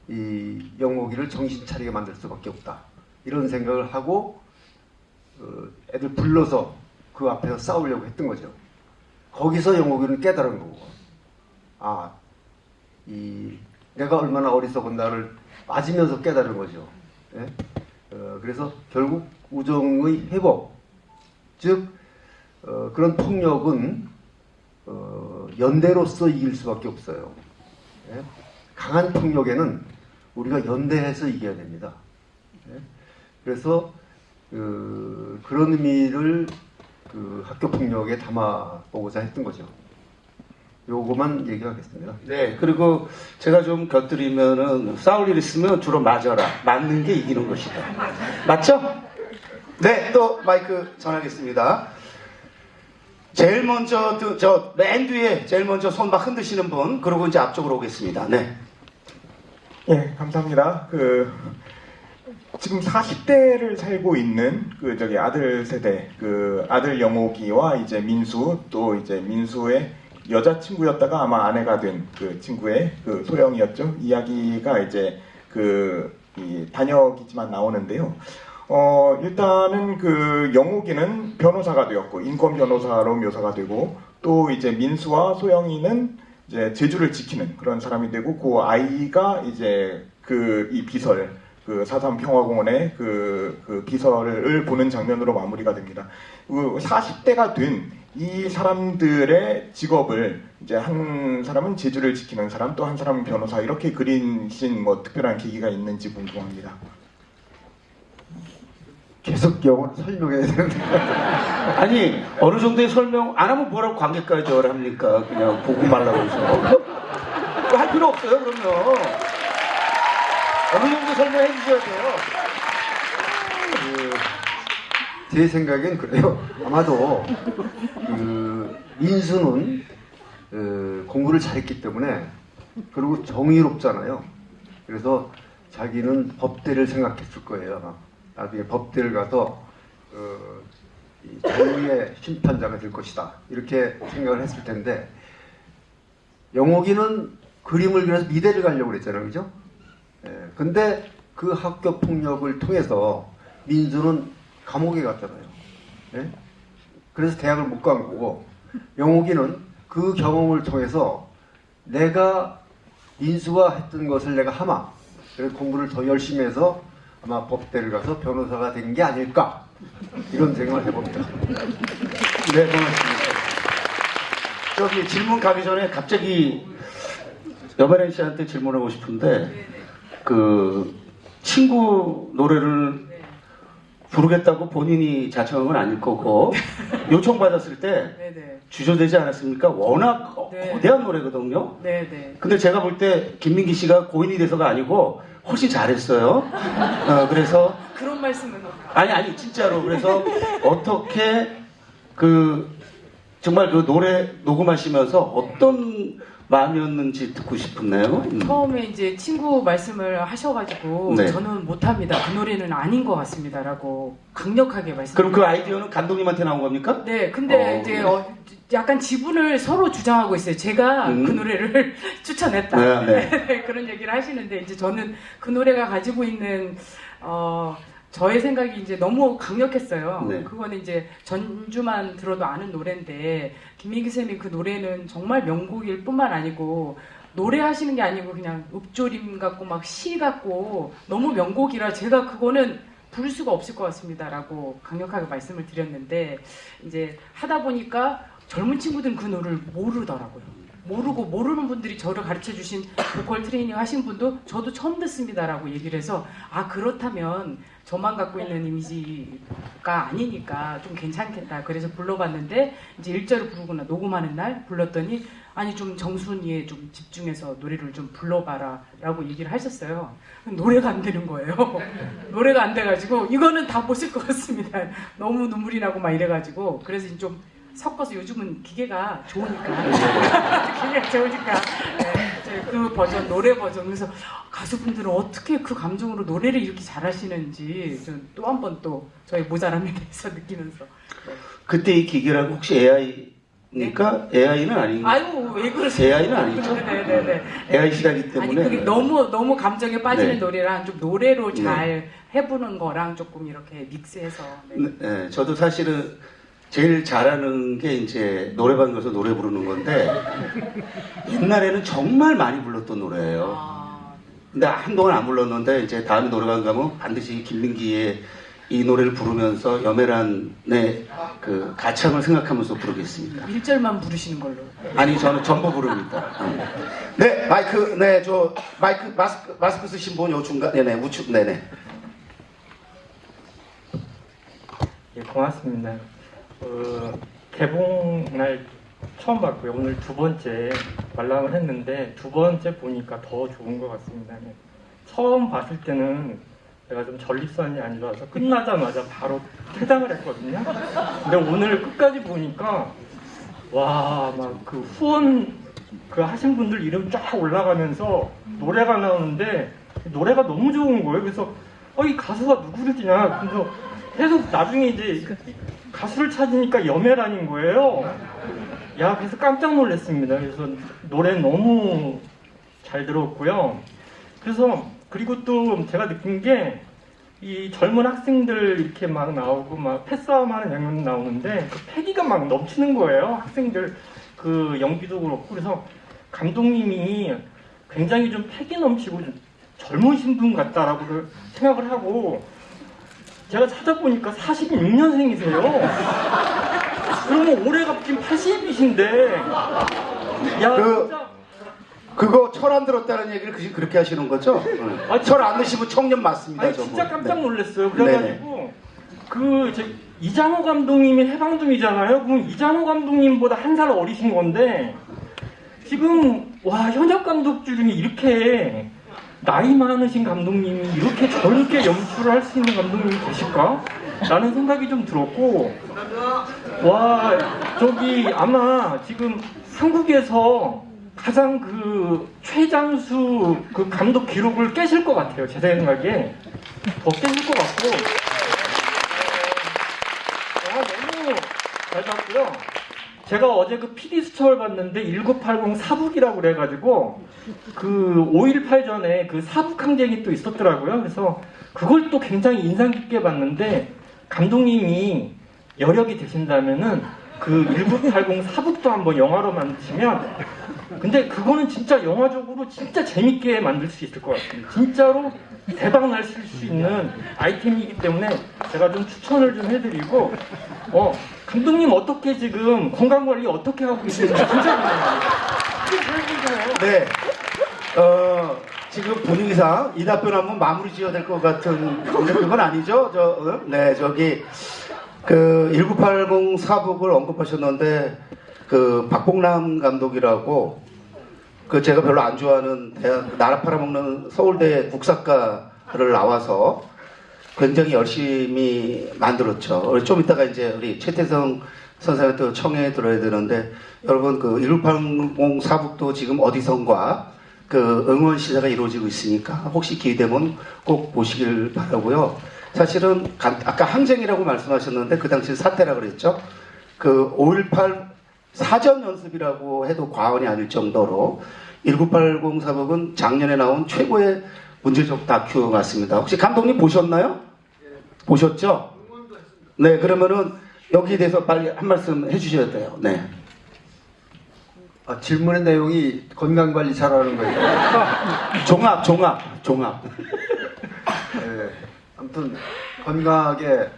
Speaker 2: 이 영옥이를 정신 차리게 만들 수밖에 없다, 이런 생각을 하고 애들 불러서 그 앞에서 싸우려고 했던 거죠. 거기서 영옥이는 깨달은 거고, 내가 얼마나 어리석은 나를 맞으면서 깨달은 거죠. 예? 그래서 결국 우정의 회복, 즉 그런 폭력은 연대로서 이길 수밖에 없어요. 예? 강한 폭력에는 우리가 연대해서 이겨야 됩니다. 예? 그래서 그런 의미를 학교 폭력에 담아보고자 했던 거죠. 요거만 얘기하겠습니다.
Speaker 1: 네, 그리고 제가 좀 곁들이면은 싸울 일 있으면 주로 맞아라. 맞는 게 이기는 것이다. 맞죠? 네, 또 마이크 전하겠습니다. 제일 먼저 저 맨 뒤에 제일 먼저 손 막 흔드시는 분, 그리고 이제 앞쪽으로 오겠습니다. 네.
Speaker 10: 예, 감사합니다. 지금 40대를 살고 있는 아들 세대, 아들 영옥이와 이제 민수, 또 이제 민수의 여자친구였다가 아마 아내가 된 친구의 소영이었죠. 이야기가 이제 이 단역이지만 나오는데요. 일단은 영옥이는 변호사가 되었고, 인권 변호사로 묘사가 되고, 또 이제 민수와 소영이는 이제 제주를 지키는 그런 사람이 되고, 그 아이가 이제 이 비설, 4.3 평화공원의 비설을 보는 장면으로 마무리가 됩니다. 40대가 된 이 사람들의 직업을 이제 한 사람은 제주를 지키는 사람, 또 한 사람은 변호사, 이렇게 그리신 특별한 계기가 있는지 궁금합니다.
Speaker 2: 계속 영어로 설명해야 되는데.
Speaker 1: 아니, 어느 정도의 설명 안 하면 뭐라고 관객까지 합니까? 그냥 보고 말라고 해서. 할 필요 없어요, 그러면. 어느 정도 설명해 주셔야 돼요.
Speaker 2: 제 생각엔 그래요. 아마도 민수는 공부를 잘했기 때문에, 그리고 정의롭잖아요. 그래서 자기는 법대를 생각했을 거예요. 아마. 나중에 법대를 가서 이 정의의 심판자가 될 것이다, 이렇게 생각을 했을 텐데, 영옥이는 그림을 그려서 미대를 가려고 그랬잖아요, 그죠? 근데 그 학교 폭력을 통해서 민수는 감옥에 갔잖아요. 예? 그래서 대학을 못 간 거고, 영옥이는 그 경험을 통해서 내가 민수가 했던 것을 내가 하마, 그래서 공부를 더 열심히 해서 아마 법대를 가서 변호사가 된 게 아닐까, 이런 생각을 해봅니다.
Speaker 1: 네, 고맙습니다. 저기 질문 가기 전에 갑자기 여바렌 씨한테 질문하고 싶은데, 친구 노래를 부르겠다고 본인이 자청한 건 아닐 거고, 요청받았을 때
Speaker 3: 네네.
Speaker 1: 주저되지 않았습니까? 워낙
Speaker 3: 네.
Speaker 1: 거대한 노래거든요.
Speaker 3: 네네.
Speaker 1: 근데 제가 볼 때 김민기 씨가 고인이 돼서가 아니고 훨씬 잘했어요. 그래서
Speaker 3: 그런 말씀은
Speaker 1: 아니 진짜로. 그래서 어떻게 정말 노래 녹음하시면서 어떤 마음이었는지 듣고 싶네요.
Speaker 3: 처음에 이제 친구 말씀을 하셔가지고
Speaker 1: 네.
Speaker 3: 저는 못합니다. 그 노래는 아닌 것 같습니다라고 강력하게
Speaker 1: 그럼
Speaker 3: 말씀드렸어요.
Speaker 1: 그 아이디어는 감독님한테 나온 겁니까?
Speaker 3: 네, 근데 이제 약간 지분을 서로 주장하고 있어요. 제가 그 노래를 추천했다.
Speaker 1: 네.
Speaker 3: 그런 얘기를 하시는데, 이제 저는 그 노래가 가지고 있는 저의 생각이 이제 너무 강력했어요.
Speaker 1: 네.
Speaker 3: 그거는 이제 전주만 들어도 아는 노래인데, 김민기 쌤이 그 노래는 정말 명곡일 뿐만 아니고, 노래하시는 게 아니고 그냥 읊조림 같고 막 시 같고 너무 명곡이라 제가 그거는 부를 수가 없을 것 같습니다라고 강력하게 말씀을 드렸는데, 이제 하다 보니까 젊은 친구들은 그 노래를 모르더라고요. 모르는 분들이 저를 가르쳐 주신 보컬 트레이닝 하신 분도 저도 처음 듣습니다라고 얘기를 해서, 그렇다면 저만 갖고 있는 이미지가 아니니까 좀 괜찮겠다. 그래서 불러봤는데, 이제 1절을 부르거나 녹음하는 날 불렀더니, 아니 좀 정순이에 좀 집중해서 노래를 좀 불러봐라 라고 얘기를 하셨어요. 노래가 안 되는 거예요. 노래가 안 돼가지고 이거는 다 못 쓸 것 같습니다. 너무 눈물이 나고 막 이래가지고, 그래서 좀 섞어서, 요즘은 기계가 좋으니까 기계가 좋으니까 그 버전, 노래 버전. 그래서 가수분들은 어떻게 그 감정으로 노래를 이렇게 잘하시는지 또 한 번 또 저희 모자람에 대해서 느끼면서.
Speaker 1: 그때 이 기계라고 혹시 AI니까? 네? AI는 아닌가?
Speaker 3: 아유, 왜 그러세요?
Speaker 1: AI는 아니죠?
Speaker 3: 네네네.
Speaker 1: AI 시작이기 때문에.
Speaker 3: 아니, 그게 너무 감정에 빠지는
Speaker 1: 네.
Speaker 3: 노래랑 좀 노래로 잘 해보는 거랑 조금 이렇게 믹스해서.
Speaker 1: 네, 저도 사실은 제일 잘하는 게 이제 노래방 가서 노래 부르는 건데, 옛날에는 정말 많이 불렀던 노래예요. 근데 한동안 안 불렀는데 이제 다음에 노래방 가면 반드시 김민기의 이 노래를 부르면서 염혜란의 그 가창을 생각하면서 부르겠습니다.
Speaker 3: 1절만 부르시는 걸로.
Speaker 1: 아니 저는 전부 부릅니다. 네 마이크 네 저 마이크 마스크 쓰신 분 요 중간 네네 우측 네네.
Speaker 11: 예, 고맙습니다. 개봉날 처음 봤고요. 오늘 두 번째 관람을 했는데 두 번째 보니까 더 좋은 것 같습니다. 네. 처음 봤을 때는 제가 좀 전립선이 안 좋아서 끝나자마자 바로 퇴장을 했거든요. 근데 오늘 끝까지 보니까 와, 막 그 후원 그 하신 분들 이름 쫙 올라가면서 노래가 나오는데 노래가 너무 좋은 거예요. 그래서 이 가수가 누구지냐. 그래서 계속 나중에 이제 가수를 찾으니까 염혜란인 거예요. 야, 그래서 깜짝 놀랐습니다. 그래서 노래 너무 잘 들었고요. 그래서 그리고 또 제가 느낀 게 이 젊은 학생들 이렇게 막 나오고 막 패싸움하는 장면 나오는데 그 패기가 막 넘치는 거예요. 학생들 그 연기도 그렇고. 그래서 감독님이 굉장히 좀 패기 넘치고 좀 젊으신 분 같다라고 생각을 하고, 제가 찾아보니까 46년생이세요. 그러면 올해가 지금 80이신데, 야, 진짜.
Speaker 1: 그거 철 안 들었다는 얘기를 그렇게 하시는 거죠? 철 안 드시면 청년 맞습니다.
Speaker 11: 아니,
Speaker 1: 저분.
Speaker 11: 진짜 깜짝
Speaker 1: 네.
Speaker 11: 놀랐어요. 그래가지고 이장호 감독님이 해방둥이잖아요. 그럼 이장호 감독님보다 한 살 어리신 건데 지금 와, 현역 감독 중에 이렇게 나이 많으신 감독님이 이렇게 젊게 연출을 할 수 있는 감독님이 계실까? 라는 생각이 좀 들었고, 와, 아마 지금 한국에서 가장 그 최장수 그 감독 기록을 깨실 것 같아요. 제 생각에 더 깨실 것 같고, 너무 잘 봤고요. 제가 어제 그 PD 수첩을 봤는데 1980 사북이라고 그래가지고 그 5.18 전에 그 사북 항쟁이 또 있었더라고요. 그래서 그걸 또 굉장히 인상 깊게 봤는데, 감독님이 여력이 되신다면은 그 1980 사북도 한번 영화로 만드시면, 근데 그거는 진짜 영화적으로 진짜 재밌게 만들 수 있을 것 같습니다. 진짜로 대박 날 수 있는 아이템이기 때문에 제가 좀 추천을 좀 해드리고, 감독님 어떻게 지금 건강관리 어떻게 하고 계시는지 진짜 궁금해요.
Speaker 1: 네. 지금 분위기상 이 답변하면 마무리 지어야 될 것 같은, 근데 그건 아니죠? 네, 그 1980 사북을 언급하셨는데, 그 박봉남 감독이라고, 그 제가 별로 안 좋아하는 나라 팔아먹는 서울대 국사과를 나와서 굉장히 열심히 만들었죠. 좀 이따가 이제 우리 최태성 선생님한테 청해 들어야 되는데, 여러분 그 1980 사북도 지금 어디선가 그 응원 시사가 이루어지고 있으니까 혹시 기회되면 꼭 보시길 바라고요. 사실은 아까 항쟁이라고 말씀하셨는데 그 당시 사태라 그랬죠. 그 5.18 사전 연습이라고 해도 과언이 아닐 정도로 1980 사북은 작년에 나온 최고의 문제적 다큐 같습니다. 혹시 감독님 보셨나요? 보셨죠? 네, 그러면은 여기에 대해서 빨리 한 말씀 해주셔야 돼요. 네.
Speaker 2: 질문의 내용이 건강관리 잘하는 거예요.
Speaker 1: 종합.
Speaker 2: 네, 아무튼 건강하게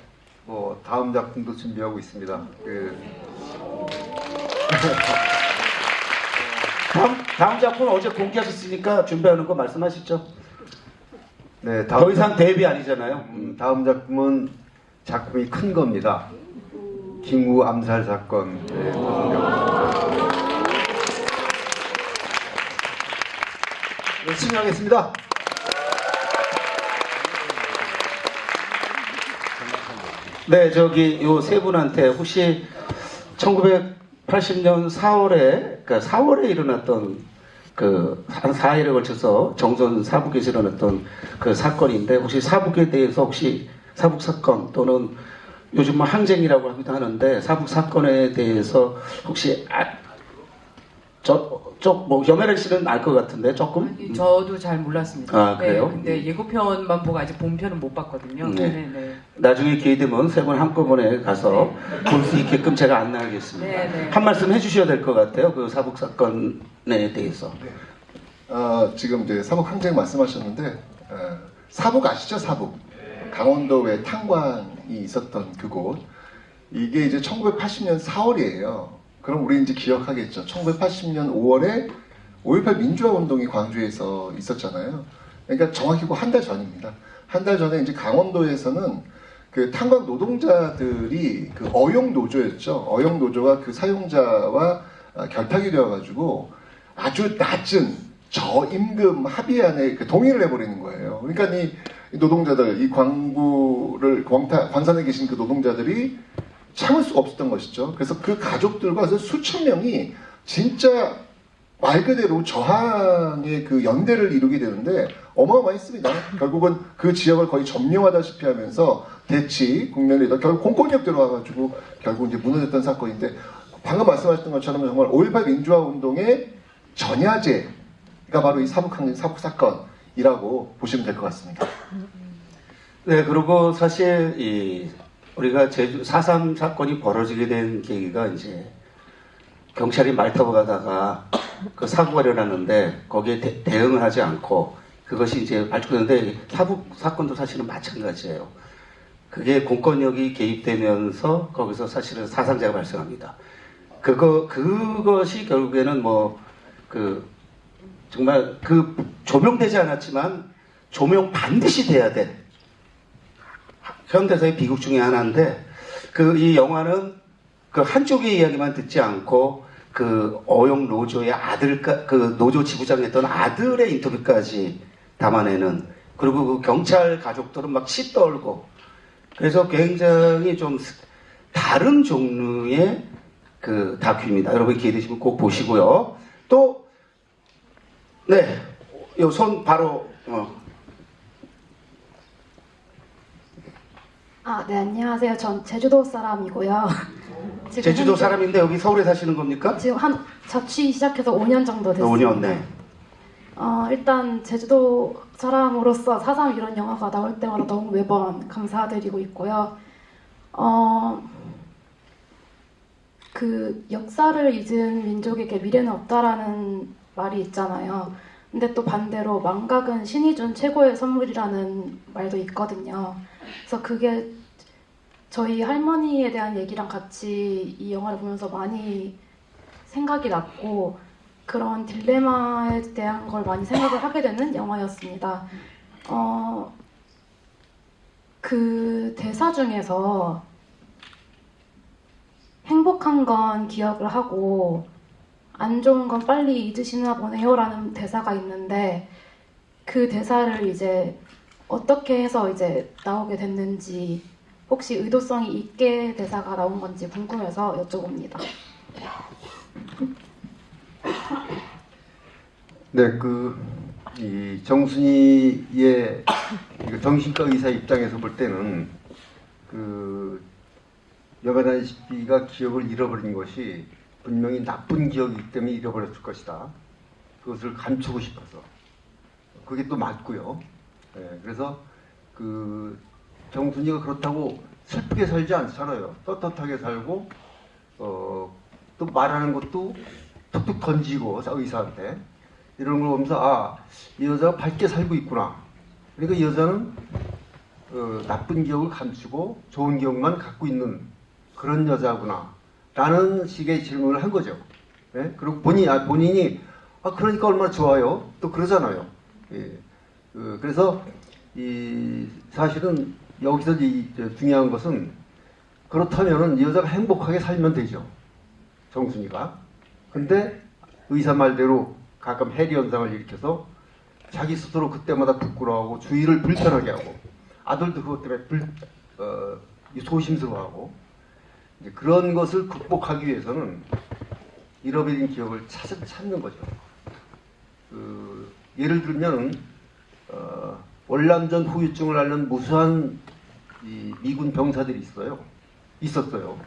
Speaker 2: 뭐 다음 작품도 준비하고 있습니다.
Speaker 1: 다음 작품 어제 공개하셨으니까 준비하는 거 말씀하시죠.
Speaker 2: 네,
Speaker 1: 더 이상 데뷔 아니잖아요.
Speaker 2: 다음 작품은 작품이 큰 겁니다. 김구 암살 사건. 네, 열심히 하겠습니다.
Speaker 1: 네, 요 세 분한테 혹시 1980년 4월에, 그러니까 4월에 일어났던 그 한 4일에 걸쳐서 정선 사북에서 일어났던 그 사건인데, 혹시 사북에 대해서 혹시 사북 사건 또는 요즘 뭐 항쟁이라고 하기도 하는데 사북 사건에 대해서 혹시 뭐 염혜란 씨는 알 것 같은데 조금?
Speaker 3: 저도 잘 몰랐습니다.
Speaker 1: 아, 그래요?
Speaker 3: 네, 근데 예고편만 보고 아직 본편은 못 봤거든요.
Speaker 1: 네. 나중에 기회 되면 세 분 한꺼번에 가서 볼 수 있게끔 제가 안내하겠습니다.
Speaker 3: 네.
Speaker 1: 한 말씀 해주셔야 될 것 같아요. 그 사북 사건에 대해서.
Speaker 6: 지금 이제 사북 항쟁 말씀하셨는데 사북 아시죠? 사북. 강원도에 탄광이 있었던 그곳. 이게 이제 1980년 4월이에요. 그럼 우리 이제 기억하겠죠. 1980년 5월에 5.18 민주화 운동이 광주에서 있었잖아요. 그러니까 정확히 한 달 전입니다. 한 달 전에 이제 강원도에서는 그 탄광 노동자들이 그 어용 노조였죠. 어용 노조가 그 사용자와 결탁이 되어가지고 아주 낮은 저임금 합의안에 그 동의를 해버리는 거예요. 그러니까 이 노동자들, 이 광산에 계신 그 노동자들이 참을 수가 없었던 것이죠. 그래서 그 가족들과 수천 명이 진짜 말 그대로 저항의 그 연대를 이루게 되는데 어마어마했습니다. 결국은 그 지역을 거의 점령하다시피 하면서 대치 국면에다 결국 공권력 들어와가지고 결국 이제 무너졌던 사건인데 방금 말씀하셨던 것처럼 정말 5.18 민주화 운동의 전야제가 바로 이 사북항쟁 사북 사건이라고 보시면 될 것 같습니다.
Speaker 1: 네, 그리고 사실 우리가 제주 4.3 사건이 벌어지게 된 계기가 이제 경찰이 말 타고 가다가 그 사고가 일어났는데 거기에 대응을 하지 않고 그것이 이제 발족했는데 사북 사건도 사실은 마찬가지예요. 그게 공권력이 개입되면서 거기서 사실은 사상자가 발생합니다. 그것이 결국에는 정말 조명되지 않았지만 조명 반드시 돼야 돼. 현대사의 비극 중에 하나인데 이 영화는 그 한쪽의 이야기만 듣지 않고 그 어용 노조의 그 노조 지부장이었던 아들의 인터뷰까지 담아내는, 그리고 그 경찰 가족들은 막 시떨고, 그래서 굉장히 좀 다른 종류의 그 다큐입니다. 여러분 기회 되시면 꼭 보시고요. 또 네, 요 손 바로
Speaker 12: 네, 안녕하세요. 전 제주도 사람이고요.
Speaker 1: 제주도 사람인데 여기 서울에 사시는 겁니까?
Speaker 12: 지금 자취 시작해서 5년 정도 됐습니다.
Speaker 1: 5년, 네.
Speaker 12: 일단 제주도 사람으로서 4.3 이런 영화가 나올 때마다 너무 매번 감사드리고 있고요. 그 역사를 잊은 민족에게 미래는 없다라는 말이 있잖아요. 근데 또 반대로 망각은 신이 준 최고의 선물이라는 말도 있거든요. 그래서 그게 저희 할머니에 대한 얘기랑 같이 이 영화를 보면서 많이 생각이 났고 그런 딜레마에 대한 걸 많이 생각을 하게 되는 영화였습니다. 그 대사 중에서 행복한 건 기억을 하고 안 좋은 건 빨리 잊으시나 보네요 라는 대사가 있는데 그 대사를 이제 어떻게 해서 이제 나오게 됐는지, 혹시 의도성이 있게 대사가 나온 건지 궁금해서 여쭤봅니다.
Speaker 2: 네, 이 정순이의 정신과 의사 입장에서 볼 때는 여가다시피가 기억을 잃어버린 것이 분명히 나쁜 기억이기 때문에 잃어버렸을 것이다. 그것을 감추고 싶어서. 그게 또 맞고요. 네, 그래서 정순이가 그렇다고 슬프게 살지 않잖아요. 떳떳하게 살고 또 말하는 것도 툭툭 던지고 의사한테 이런 걸 보면서 이 여자가 밝게 살고 있구나. 그러니까 이 여자는 나쁜 기억을 감추고 좋은 기억만 갖고 있는 그런 여자구나 라는 식의 질문을 한 거죠. 네? 그리고 본인이 그러니까 얼마나 좋아요 또 그러잖아요. 예. 그래서 사실은 여기서 중요한 것은, 그렇다면 이 여자가 행복하게 살면 되죠, 정순이가. 근데 의사 말대로 가끔 해리 현상을 일으켜서 자기 스스로 그때마다 부끄러워하고 주위를 불편하게 하고 아들도 그것 때문에 소심스러워하고, 이제 그런 것을 극복하기 위해서는 잃어버린 기억을 찾는 거죠. 예를 들면 월남전 후유증을 앓는 무수한 미군 병사들이 있었어요.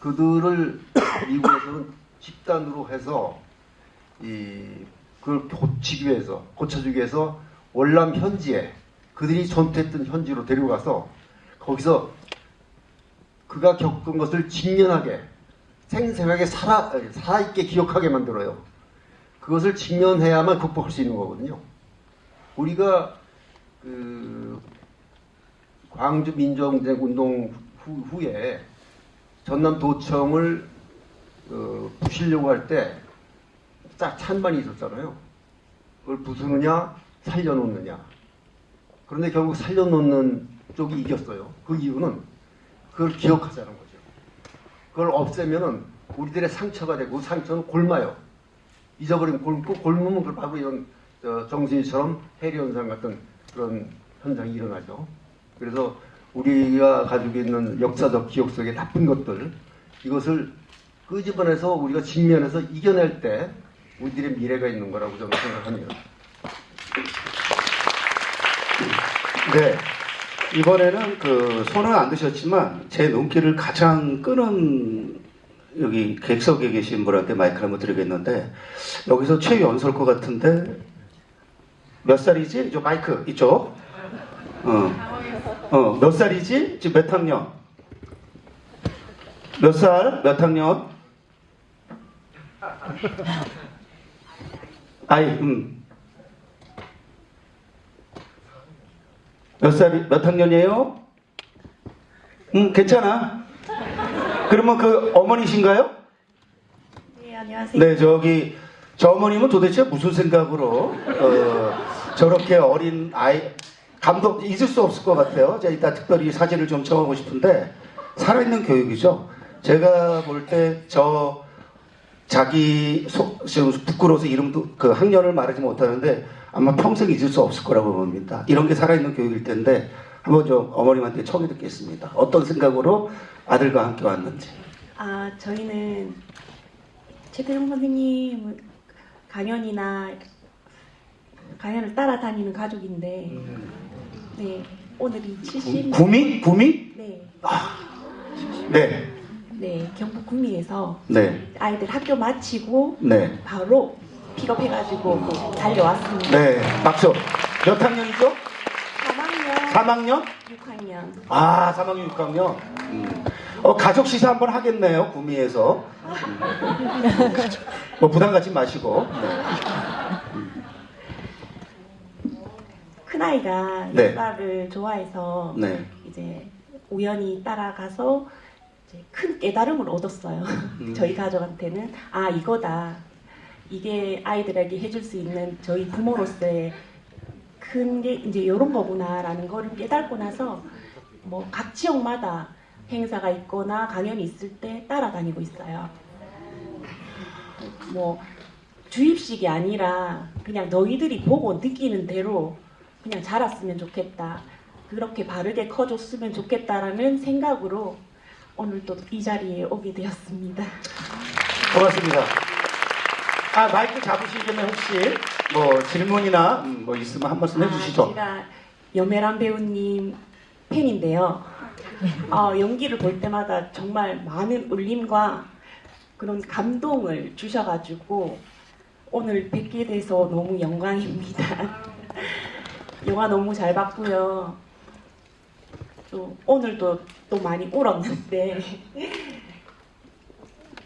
Speaker 2: 그들을 미국에서는 집단으로 해서 그걸 고쳐주기 위해서 월남 현지에, 그들이 전투했던 현지로 데려가서 거기서 그가 겪은 것을 직면하게 생생하게 살아있게 기억하게 만들어요. 그것을 직면해야만 극복할 수 있는 거거든요. 우리가 그 광주 민주항쟁 운동 후에 전남도청을 부시려고 할 때 딱 찬반이 있었잖아요. 그걸 부수느냐 살려놓느냐. 그런데 결국 살려놓는 쪽이 이겼어요. 그 이유는 그걸 기억하자는 거죠. 그걸 없애면은 우리들의 상처가 되고 그 상처는 골마요. 잊어버리면 골무면 그걸 바로 이런 정신이처럼 해리현상 같은 그런 현상이 일어나죠. 그래서 우리가 가지고 있는 역사적 기억 속의 나쁜 것들, 이것을 끄집어내서 우리가 직면해서 이겨낼 때 우리들의 미래가 있는 거라고 저는 생각합니다.
Speaker 1: 네. 이번에는 그 손은 안 드셨지만 제 눈길을 가장 끄는 여기 객석에 계신 분한테 마이크를 한번 드리겠는데, 여기서 최연소일 것 같은데 몇 살이지? 저 마이크 이쪽. 몇 살이지? 지금 몇 학년? 몇 살? 몇 학년? 몇 살이, 몇 학년이에요? 괜찮아. 그러면 그 어머니신가요?
Speaker 13: 네, 안녕하세요.
Speaker 1: 네, 저 어머님은 도대체 무슨 생각으로, 저렇게 어린 아이, 감동, 잊을 수 없을 것 같아요. 제가 이따 특별히 사진을 좀 청하고 싶은데, 살아있는 교육이죠. 제가 볼 때 지금 부끄러워서 이름도 그 학년을 말하지 못하는데 아마 평생 잊을 수 없을 거라고 봅니다. 이런 게 살아있는 교육일 텐데 한번 좀 어머님한테 청해 듣겠습니다. 어떤 생각으로 아들과 함께 왔는지.
Speaker 13: 저희는 최태종 선생님 강연을 따라다니는 가족인데, 네, 오늘이 70.
Speaker 1: 구미?
Speaker 13: 네.
Speaker 1: 네.
Speaker 13: 네, 경북 구미에서
Speaker 1: 네.
Speaker 13: 아이들 학교 마치고
Speaker 1: 네.
Speaker 13: 바로 픽업해가지고 달려왔습니다.
Speaker 1: 네. 박수. 몇 학년이죠?
Speaker 13: 3학년,
Speaker 1: 3학년?
Speaker 13: 6학년.
Speaker 1: 3학년, 6학년. 가족 시사 한번 하겠네요, 구미에서. 뭐 부담 갖지 마시고.
Speaker 13: 큰아이가
Speaker 1: 네.
Speaker 13: 역사를 좋아해서
Speaker 1: 네.
Speaker 13: 이제 우연히 따라가서 이제 큰 깨달음을 얻었어요. 저희 가족한테는 이거다. 이게 아이들에게 해줄 수 있는 저희 부모로서의 큰 게 이제 이런 거구나라는 거를 깨닫고 나서 뭐 각 지역마다 행사가 있거나 강연이 있을 때 따라다니고 있어요. 뭐 주입식이 아니라 그냥 너희들이 보고 느끼는 대로 그냥 자랐으면 좋겠다. 그렇게 바르게 커줬으면 좋겠다라는 생각으로 오늘 또 이 자리에 오게 되었습니다.
Speaker 1: 고맙습니다. 마이크 잡으시기 전에 혹시 뭐 질문이나 뭐 있으면 한 말씀 해주시죠.
Speaker 13: 제가 염혜란 배우님 팬인데요. 연기를 볼 때마다 정말 많은 울림과 그런 감동을 주셔가지고 오늘 뵙게 돼서 너무 영광입니다. 영화 너무 잘 봤고요. 또 오늘도 또 많이 울었는데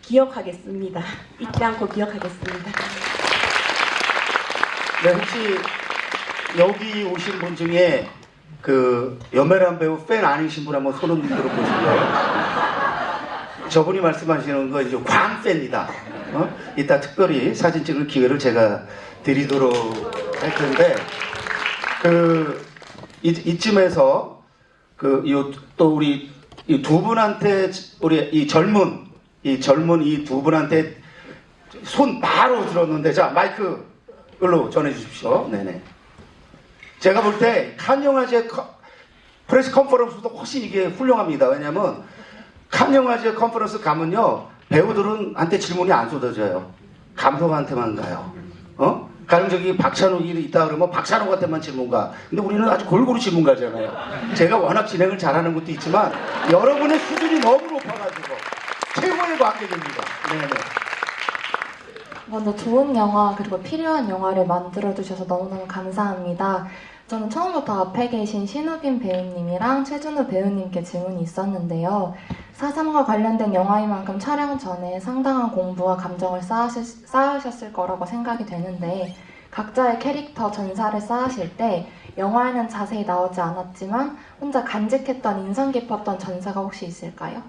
Speaker 13: 기억하겠습니다. 잊지 않고 기억하겠습니다.
Speaker 1: 네, 혹시 여기 오신 분 중에 그 염혜란 배우 팬 아니신 분 한번 손을 들어보실래요? 저분이 말씀하시는 거 이제 광팬이다. 이따 특별히 사진 찍을 기회를 제가 드리도록 할 텐데, 이쯤에서 또 우리 이 두 분한테 우리 이 젊은 이 두 분한테 손 바로 들었는데, 자 마이크로 전해 주십시오. 네네. 제가 볼 때 칸 영화제 프레스 컨퍼런스도 훨씬 이게 훌륭합니다. 왜냐면 칸 영화제 컨퍼런스 가면요, 배우들한테 질문이 안 쏟아져요. 감독한테만 가요. 가령 저기 박찬욱이 있다 그러면 박찬욱한테만 질문가. 근데 우리는 아주 골고루 질문가잖아요. 제가 워낙 진행을 잘하는 것도 있지만 여러분의 수준이 너무 높아가지고 최고의 관객입니다. 네네.
Speaker 12: 먼저 좋은 영화 그리고 필요한 영화를 만들어주셔서 너무너무 감사합니다. 저는 처음부터 앞에 계신 신우빈 배우님이랑 최준우 배우님께 질문이 있었는데요. 4.3과 관련된 영화인 만큼 촬영 전에 상당한 공부와 감정을 쌓으셨을 거라고 생각이 되는데 각자의 캐릭터 전사를 쌓으실 때 영화에는 자세히 나오지 않았지만 혼자 간직했던 인상 깊었던 전사가 혹시 있을까요?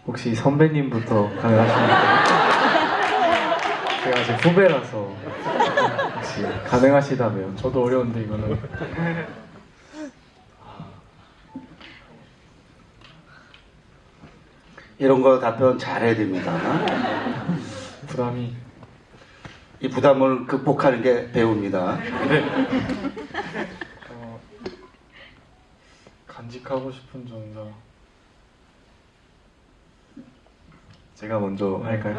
Speaker 4: 혹시 선배님부터 가능하십니까? 제가 아직 후배라서 혹시 가능하시다면.
Speaker 5: 저도 어려운데 이거는.
Speaker 1: 이런 거 답변 잘해야 됩니다.
Speaker 5: 부담이.
Speaker 1: 이 부담을 극복하는 게 배우입니다.
Speaker 5: 네. 간직하고 싶은 전사.
Speaker 4: 제가 먼저 할까요?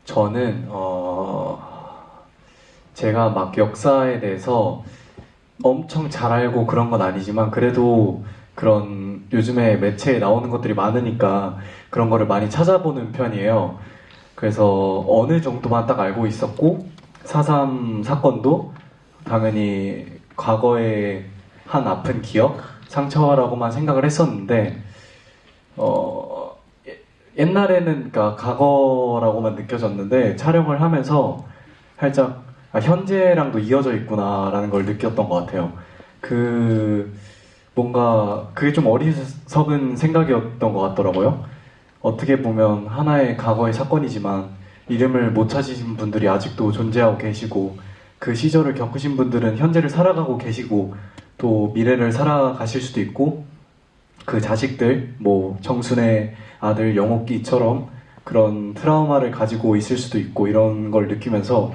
Speaker 4: 저는 제가 막 역사에 대해서 엄청 잘 알고 그런 건 아니지만 그래도 그런 요즘에 매체에 나오는 것들이 많으니까 그런 거를 많이 찾아보는 편이에요. 그래서 어느 정도만 딱 알고 있었고 4.3 사건도 당연히 과거의 한 아픈 기억, 상처라고만 생각을 했었는데 옛날에는 그러니까 과거라고만 느껴졌는데 촬영을 하면서 살짝 현재랑도 이어져 있구나라는 걸 느꼈던 것 같아요. 뭔가 그게 좀 어리석은 생각이었던 것 같더라고요. 어떻게 보면 하나의 과거의 사건이지만 이름을 못 찾으신 분들이 아직도 존재하고 계시고 그 시절을 겪으신 분들은 현재를 살아가고 계시고 또 미래를 살아가실 수도 있고 그 자식들, 뭐 정순의 아들 영옥기처럼 그런 트라우마를 가지고 있을 수도 있고 이런 걸 느끼면서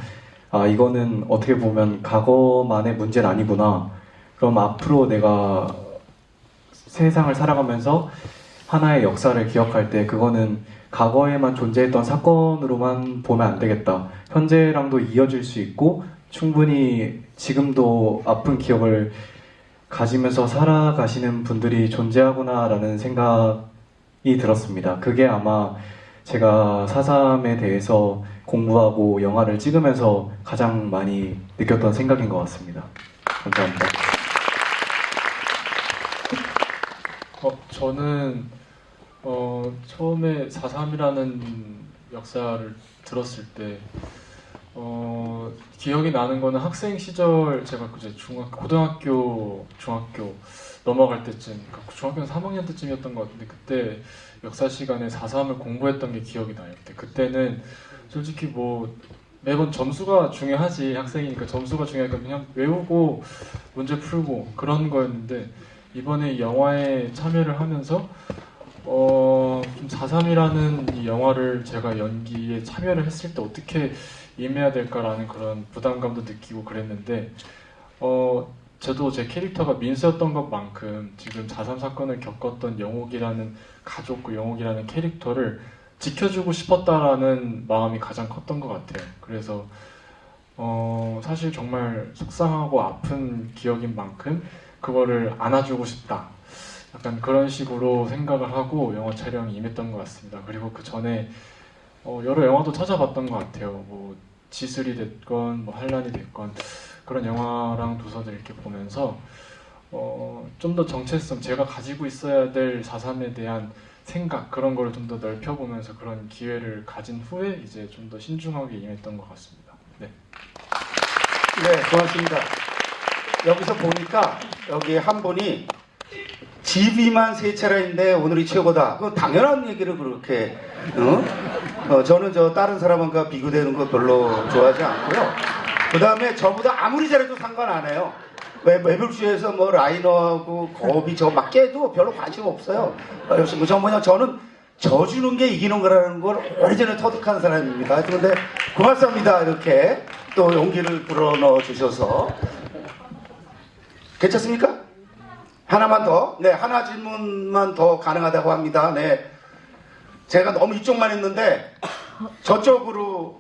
Speaker 4: 이거는 어떻게 보면 과거만의 문제는 아니구나. 그럼 앞으로 내가 세상을 살아가면서 하나의 역사를 기억할 때 그거는 과거에만 존재했던 사건으로만 보면 안 되겠다. 현재랑도 이어질 수 있고 충분히 지금도 아픈 기억을 가지면서 살아가시는 분들이 존재하구나라는 생각이 들었습니다. 그게 아마 제가 4.3에 대해서 공부하고 영화를 찍으면서 가장 많이 느꼈던 생각인 것 같습니다. 감사합니다.
Speaker 5: 저는 처음에 4.3이라는 역사를 들었을 때 기억이 나는 거는 학생 시절 제가 이제 고등학교, 중학교 넘어갈 때쯤, 그러니까 중학교 3학년 때쯤이었던 것 같은데 그때 역사 시간에 4.3을 공부했던 게 기억이 나요. 그때는 솔직히 뭐 매번 점수가 중요하지, 학생이니까 점수가 중요하니까 그냥 외우고 문제 풀고 그런 거였는데 이번에 영화에 참여를 하면서 좀 4.3이라는 이 영화를 제가 연기에 참여를 했을 때 어떻게 임해야 될까라는 그런 부담감도 느끼고 그랬는데 저도 제 캐릭터가 민수였던 것만큼 지금 4.3 사건을 겪었던 영옥이라는 가족, 그 영옥이라는 캐릭터를 지켜주고 싶었다라는 마음이 가장 컸던 것 같아요. 그래서 사실 정말 속상하고 아픈 기억인 만큼 그거를 안아주고 싶다. 약간 그런 식으로 생각을 하고 영화 촬영에 임했던 것 같습니다. 그리고 그 전에 여러 영화도 찾아봤던 것 같아요. 뭐 지술이 됐건 뭐 한란이 됐건 그런 영화랑 도서들 이렇게 보면서 좀 더 정체성, 제가 가지고 있어야 될 4.3에 대한 생각 그런 걸 좀 더 넓혀보면서 그런 기회를 가진 후에 이제 좀 더 신중하게 임했던 것 같습니다. 네.
Speaker 1: 네, 고맙습니다. 여기서 보니까 여기 한 분이 집이만 세 차례인데 오늘이 최고다. 그 당연한 얘기를 그렇게 저는 다른 사람과 비교되는 거 별로 좋아하지 않고요. 그 다음에 저보다 아무리 잘해도 상관 안 해요. 매불쇼에서 뭐 라이너하고 거비 막 깨도 별로 관심 없어요. 역시 저는 져주는 게 이기는 거라는 걸 오래전에 터득한 사람입니다. 그런데 고맙습니다. 이렇게 또 용기를 불어넣어 주셔서. 괜찮습니까? 하나만 더. 네, 하나 질문만 더 가능하다고 합니다. 네. 제가 너무 이쪽만 했는데 저쪽으로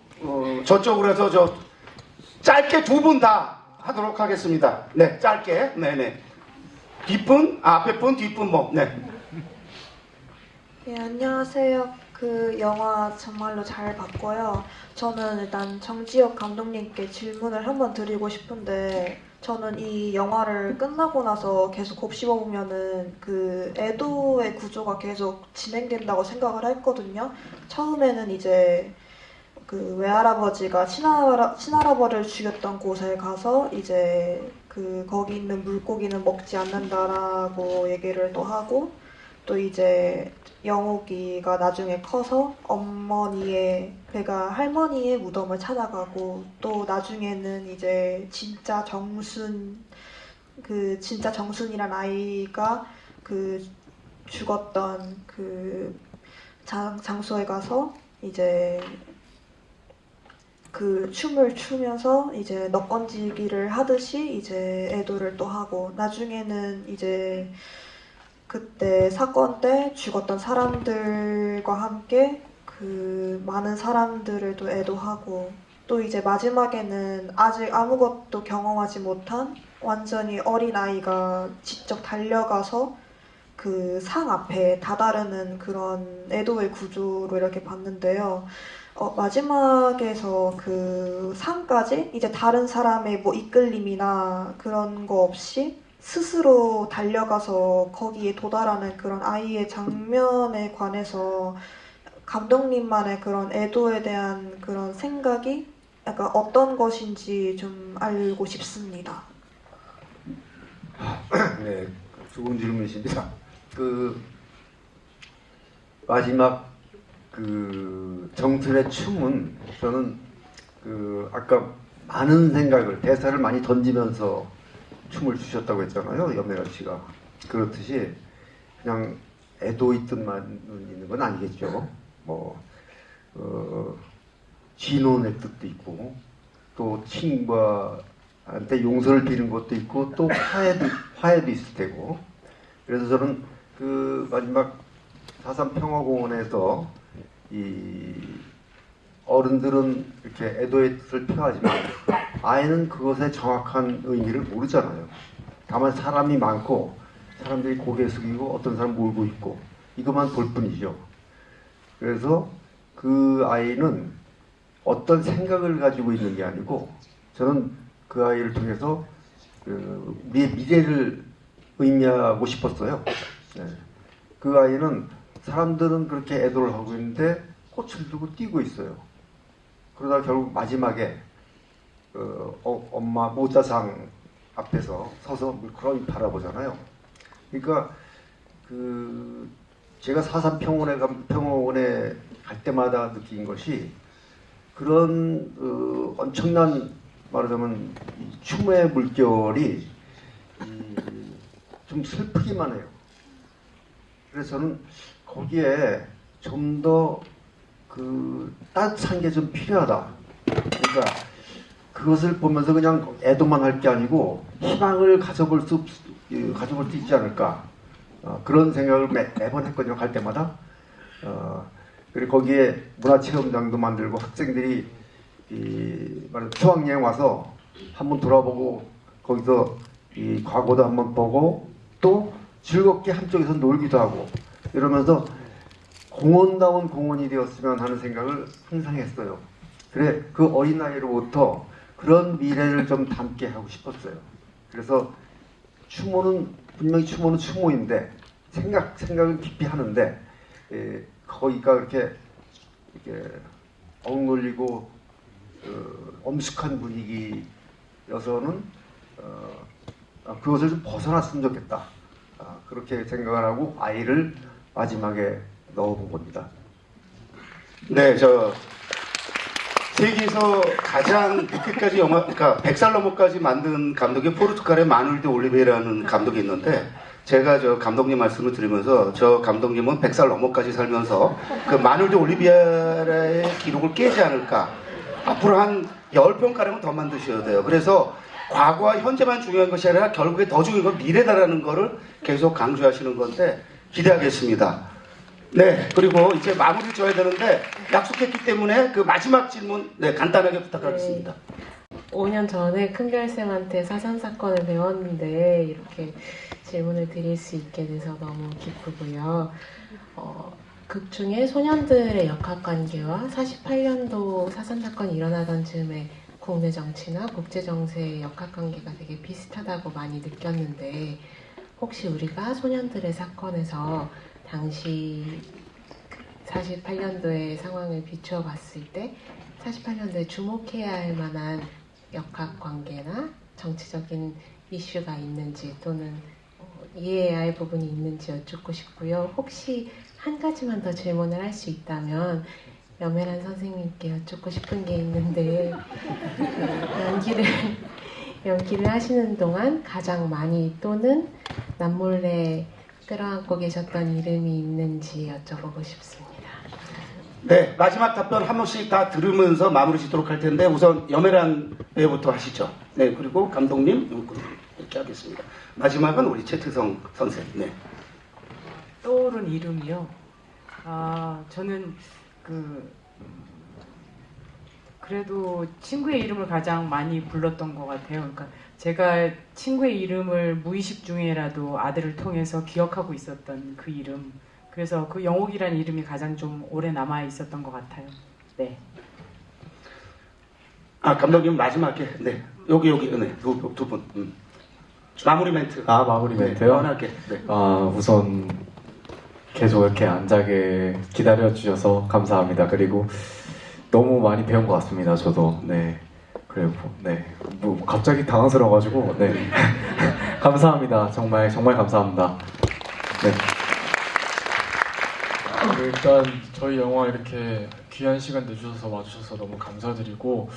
Speaker 1: 해서 짧게 두 분 다 하도록 하겠습니다. 네, 짧게. 네네. 뒷분, 앞에 분, 뒷분 뭐. 네.
Speaker 8: 네, 안녕하세요.
Speaker 14: 그 영화 정말로 잘 봤고요. 저는 일단 정지혁 감독님께 질문을 한번 드리고 싶은데, 저는 이 영화를 끝나고 나서 계속 곱씹어 보면은 그 에도의 구조가 계속 진행된다고 생각을 했거든요. 처음에는 이제 그 외할아버지가 친할아버지를 죽였던 곳에 가서 이제 그 거기 있는 물고기는 먹지 않는다라고 얘기를 또 하고, 또 이제 영옥이가 나중에 커서 어머니의, 그러니까 할머니의 무덤을 찾아가고, 또 나중에는 이제 진짜 정순이란 아이가 그 죽었던 그 장소에 가서 이제 그 춤을 추면서 이제 넋건지기를 하듯이 이제 애도를 또 하고, 나중에는 이제 그때 사건 때 죽었던 사람들과 함께 그 많은 사람들을 또 애도하고, 또 이제 마지막에는 아직 아무것도 경험하지 못한 완전히 어린 아이가 직접 달려가서 그 상 앞에 다다르는 그런 애도의 구조로 이렇게 봤는데요. 마지막에서 그 상까지 이제 다른 사람의 뭐 이끌림이나 그런 거 없이 스스로 달려가서 거기에 도달하는 그런 아이의 장면에 관해서 감독님만의 그런 애도에 대한 그런 생각이 약간 어떤 것인지 좀 알고 싶습니다.
Speaker 2: 네, 좋은 질문이십니다. 그 마지막 그 정순의 춤은 저는 그 아까 많은 생각을, 대사를 많이 던지면서 춤을 추셨다고 했잖아요, 염혜라 씨가. 그렇듯이 그냥 애도의 뜻만 있는 건 아니겠죠. 뭐 진혼의 뜻도 있고, 또 친구한테 용서를 비는 것도 있고, 또 화해도 있을 테고. 그래서 저는 그 마지막 4.3 평화공원에서 이 어른들은 이렇게 애도의 뜻을 표하지만 아이는 그것의 정확한 의미를 모르잖아요. 다만 사람이 많고 사람들이 고개 숙이고 어떤 사람 울고 있고 이것만 볼 뿐이죠. 그래서 그 아이는 어떤 생각을 가지고 있는 게 아니고, 저는 그 아이를 통해서 우리의 미래를 의미하고 싶었어요. 네. 그 아이는 사람들은 그렇게 애도를 하고 있는데 꽃을 들고 뛰고 있어요. 그러다 결국 마지막에 엄마 모자상 앞에서 서서 물끄러미 바라보잖아요. 그러니까 그 제가 4.3 평화원에 갈 때마다 느낀 것이 그런 엄청난, 말하자면 춤의 물결이 좀 슬프기만 해요. 그래서 저는 거기에 좀 더 그 따뜻한 게 좀 필요하다. 그러니까 그것을 보면서 그냥 애도만 할 게 아니고 희망을 가져볼 수 있지 않을까. 그런 생각을 매번 했거든요, 갈 때마다. 그리고 거기에 문화체험장도 만들고 학생들이 수학여행 와서 한번 돌아보고 거기서 이 과거도 한번 보고 또 즐겁게 한쪽에서 놀기도 하고 이러면서 공원다운 공원이 되었으면 하는 생각을 항상 했어요. 그래, 그 어린아이로부터 그런 미래를 좀 담게 하고 싶었어요. 그래서 추모는 분명히 추모는 추모인데 생각은 깊이 하는데 거기가 이렇게 억눌리고 엄숙한 분위기여서는 그것을 좀 벗어났으면 좋겠다. 그렇게 생각을 하고 아이를 마지막에 넣어본 겁니다.
Speaker 1: 네, 세계에서 가장 늦게까지 영화, 그러니까 100살 넘어까지 만든 감독이 포르투갈의 마누엘 데 올리베라는 감독이 있는데, 제가 저 감독님 말씀을 들으면서 저 감독님은 100살 넘어까지 살면서 그 마누엘 데 올리베라의 기록을 깨지 않을까. 앞으로 한 10편가량은 더 만드셔야 돼요. 그래서 과거와 현재만 중요한 것이 아니라 결국에 더 중요한 건 미래다라는 거를 계속 강조하시는 건데 기대하겠습니다. 네, 그리고 이제 마무리를 줘야 되는데 약속했기 때문에 그 마지막 질문 간단하게 부탁하겠습니다.
Speaker 15: 5년 전에 큰별쌤한테 4.3 사건을 배웠는데 이렇게 질문을 드릴 수 있게 돼서 너무 기쁘고요. 극 중에 소년들의 역학관계와 48년도 4.3 사건이 일어나던 즈음에 국내 정치나 국제 정세의 역학관계가 되게 비슷하다고 많이 느꼈는데 혹시 우리가 소년들의 사건에서 당시 48년도의 상황을 비추어 봤을 때 48년도에 주목해야 할 만한 역학관계나 정치적인 이슈가 있는지 또는 이해해야 할 부분이 있는지 여쭙고 싶고요. 혹시 한 가지만 더 질문을 할 수 있다면 염혜란 선생님께 여쭙고 싶은 게 있는데 연기를 하시는 동안 가장 많이 또는 남몰래 끌어안고 계셨던 이름이 있는지 여쭤보고 싶습니다.
Speaker 1: 네, 마지막 답변 한 번씩 다 들으면서 마무리 짓도록 할 텐데 우선 염혜란 배우부터 하시죠. 네, 그리고 감독님 이렇게 하겠습니다. 마지막은 우리 최태성 선생. 네.
Speaker 3: 떠오른 이름이요. 저는 그래도 친구의 이름을 가장 많이 불렀던 것 같아요. 그러니까 제가 친구의 이름을 무의식 중에라도 아들을 통해서 기억하고 있었던 그 이름. 그래서 그 영옥이라는 이름이 가장 좀 오래 남아 있었던 것 같아요. 네.
Speaker 1: 감독님 마지막에 네 여기 네 두 분. 마무리 멘트.
Speaker 4: 마무리 멘트요?
Speaker 1: 원하게. 네.
Speaker 4: 우선 계속 이렇게 안자게 기다려주셔서 감사합니다. 그리고 너무 많이 배운 것 같습니다. 저도. 네. 그리고 네. 뭐 갑자기 당황스러워가지고 네. 감사합니다. 정말 감사합니다. 네.
Speaker 5: 일단 저희 영화 이렇게 귀한 시간 내주셔서 와주셔서 너무 감사드리고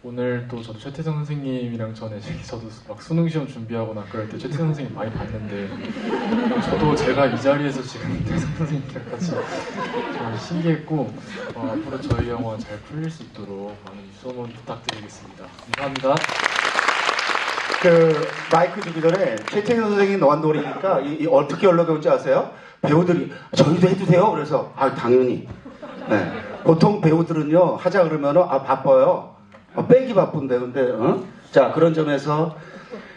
Speaker 5: 오늘 또 저도 최태성 선생님이랑 전에 저도 막 수능 시험 준비하거나 그럴 때 최태성 선생님 많이 봤는데 저도 제가 이 자리에서 지금 태성 선생님이랑 같이 정말 신기했고 앞으로 저희 영화 잘 풀릴 수 있도록 많은 소문 부탁드리겠습니다. 감사합니다.
Speaker 1: 마이크 주기 전에 최태성 선생님 노안돌이니까 어떻게 연락이 아세요? 배우들이 저희도 해도 돼요? 그래서 당연히. 네. 보통 배우들은요 하자 그러면 바빠요. 빼기 바쁜데 근데 자 그런 점에서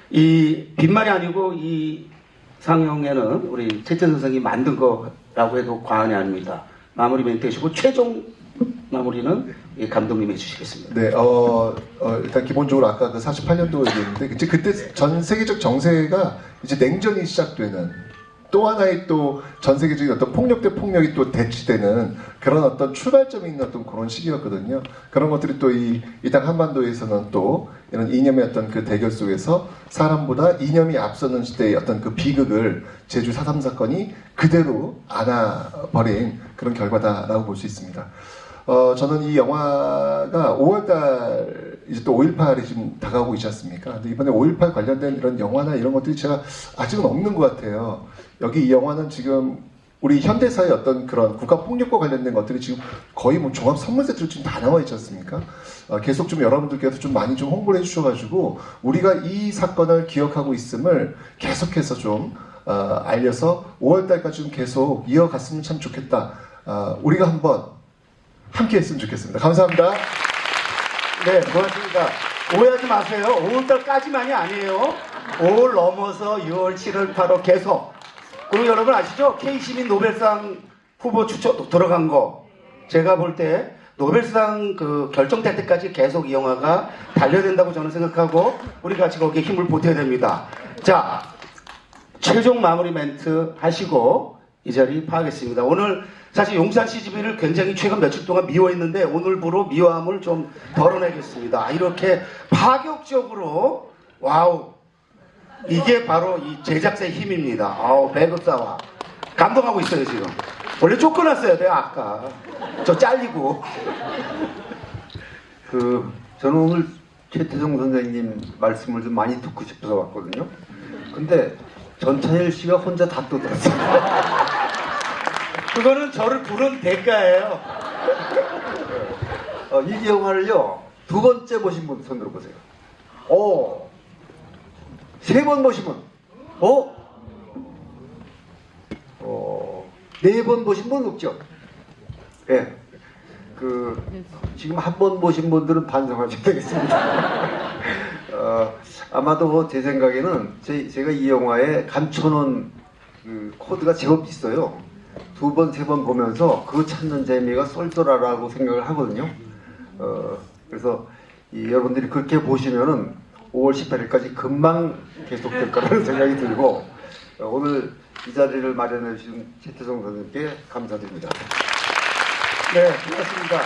Speaker 1: 이 빈말이 아니고 이 상영회는 우리 최태성 선생님이 만든 거라고 해도 과언이 아닙니다. 마무리 멘트 해주시고 최종 마무리는 감독님이 해주시겠습니다.
Speaker 6: 네, 일단 기본적으로 아까 그 48년도 얘기했는데 그때 전 세계적 정세가 이제 냉전이 시작되는 또 하나의 또 전 세계적인 어떤 폭력 대 폭력이 또 대치되는 그런 어떤 출발점이 있는 어떤 그런 시기였거든요. 그런 것들이 또 이 땅 한반도에서는 또 이런 이념의 어떤 그 대결 속에서 사람보다 이념이 앞서는 시대의 어떤 그 비극을 제주 4.3 사건이 그대로 안아버린 그런 결과다라고 볼 수 있습니다. 저는 이 영화가 5월달 이제 또 5.18이 지금 다가오고 있지 않습니까? 근데 이번에 5.18 관련된 이런 영화나 이런 것들이 제가 아직은 없는 것 같아요. 여기 이 영화는 지금 우리 현대사의 어떤 그런 국가폭력과 관련된 것들이 지금 거의 뭐 종합 선물 세트로 지금 다 나와 있지 않습니까? 계속 좀 여러분들께서 좀 많이 좀 홍보를 해주셔가지고 우리가 이 사건을 기억하고 있음을 계속해서 좀 알려서 5월달까지 좀 계속 이어갔으면 참 좋겠다. 우리가 한번 함께 했으면 좋겠습니다. 감사합니다.
Speaker 1: 네, 고맙습니다. 오해하지 마세요. 5월달까지만이 아니에요. 5월 넘어서 6월, 7월, 8월 계속. 그리고 여러분 아시죠? K시민 노벨상 후보 추천 들어간 거. 제가 볼 때 노벨상 결정될 때까지 계속 이 영화가 달려야 된다고 저는 생각하고 우리 같이 거기에 힘을 보태야 됩니다. 자, 최종 마무리 멘트 하시고 이 자리 파하겠습니다. 오늘 사실 용산 CGV를 굉장히 최근 며칠 동안 미워했는데 오늘부로 미워함을 좀 덜어내겠습니다. 이렇게 파격적으로 와우, 이게 바로 이 제작사의 힘입니다. 배급사와 감동하고 있어요 지금. 원래 쫓겨났어야 돼요 아까. 저 잘리고.
Speaker 2: 저는 오늘 최태성 선생님 말씀을 좀 많이 듣고 싶어서 왔거든요. 근데 전찬일 씨가 혼자 다 떠들었어요.
Speaker 1: 그거는 저를 부른 대가예요.
Speaker 2: 이 영화를요 2번째 보신 분 손 들어보세요. 세 번 보신 분, 4번 보신 분 없죠? 예. 지금 한 번 보신 분들은 반성하셔야 되겠습니다. 아마도 제 생각에는 제가 이 영화에 감춰놓은 코드가 제법 있어요. 두 번, 세 번 보면서 그 찾는 재미가 쏠쏠하라고 생각을 하거든요. 그래서 여러분들이 그렇게 보시면은 5월 18일까지 금방 계속될 거라는 생각이 들고 오늘 이 자리를 마련해 주신 최태성 선생님께 감사드립니다.
Speaker 1: 네, 고맙습니다.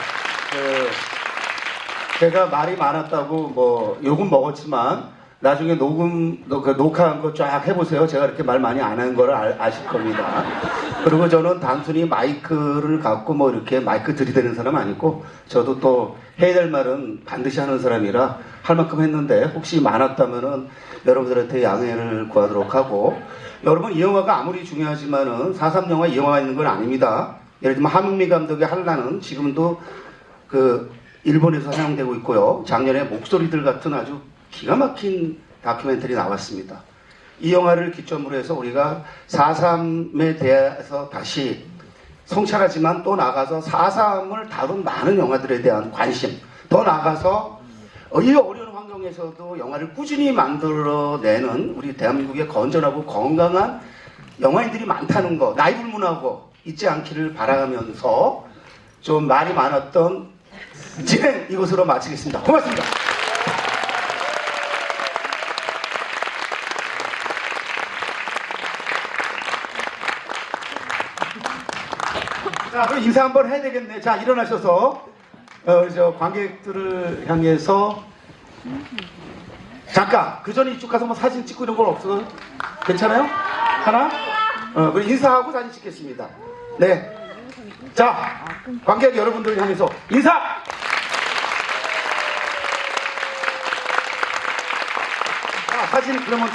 Speaker 1: 제가 말이 많았다고 뭐 욕은 먹었지만 나중에 녹화한 거 쫙 해보세요. 제가 이렇게 말 많이 안 한 거를 아실 겁니다. 그리고 저는 단순히 마이크를 갖고 뭐 이렇게 마이크 들이대는 사람 아니고 저도 또 해야 될 말은 반드시 하는 사람이라 할 만큼 했는데 혹시 많았다면은 여러분들한테 양해를 구하도록 하고 여러분 이 영화가 아무리 중요하지만은 4.3 영화 이 영화가 있는 건 아닙니다. 예를 들면 하민미 감독의 한라는 지금도 그 일본에서 사용되고 있고요. 작년에 목소리들 같은 아주 기가 막힌 다큐멘터리 나왔습니다. 이 영화를 기점으로 해서 우리가 4.3에 대해서 다시 성찰하지만 또 나가서 4.3을 다룬 많은 영화들에 대한 관심, 더 나가서 이 어려운 환경에서도 영화를 꾸준히 만들어내는 우리 대한민국의 건전하고 건강한 영화인들이 많다는 거, 나이 불문하고 잊지 않기를 바라면서 좀 말이 많았던 진행 이것으로 마치겠습니다. 고맙습니다. 자, 그럼 인사 한번 해야 되겠네. 자, 일어나셔서 저 관객들을 향해서 잠깐 그 전에 이쪽 가서 뭐 사진 찍고 이런 건 없어요? 괜찮아요? 하나? 그럼 인사하고 사진 찍겠습니다. 네. 자, 관객 여러분들을 향해서 인사! 자, 사진 그러면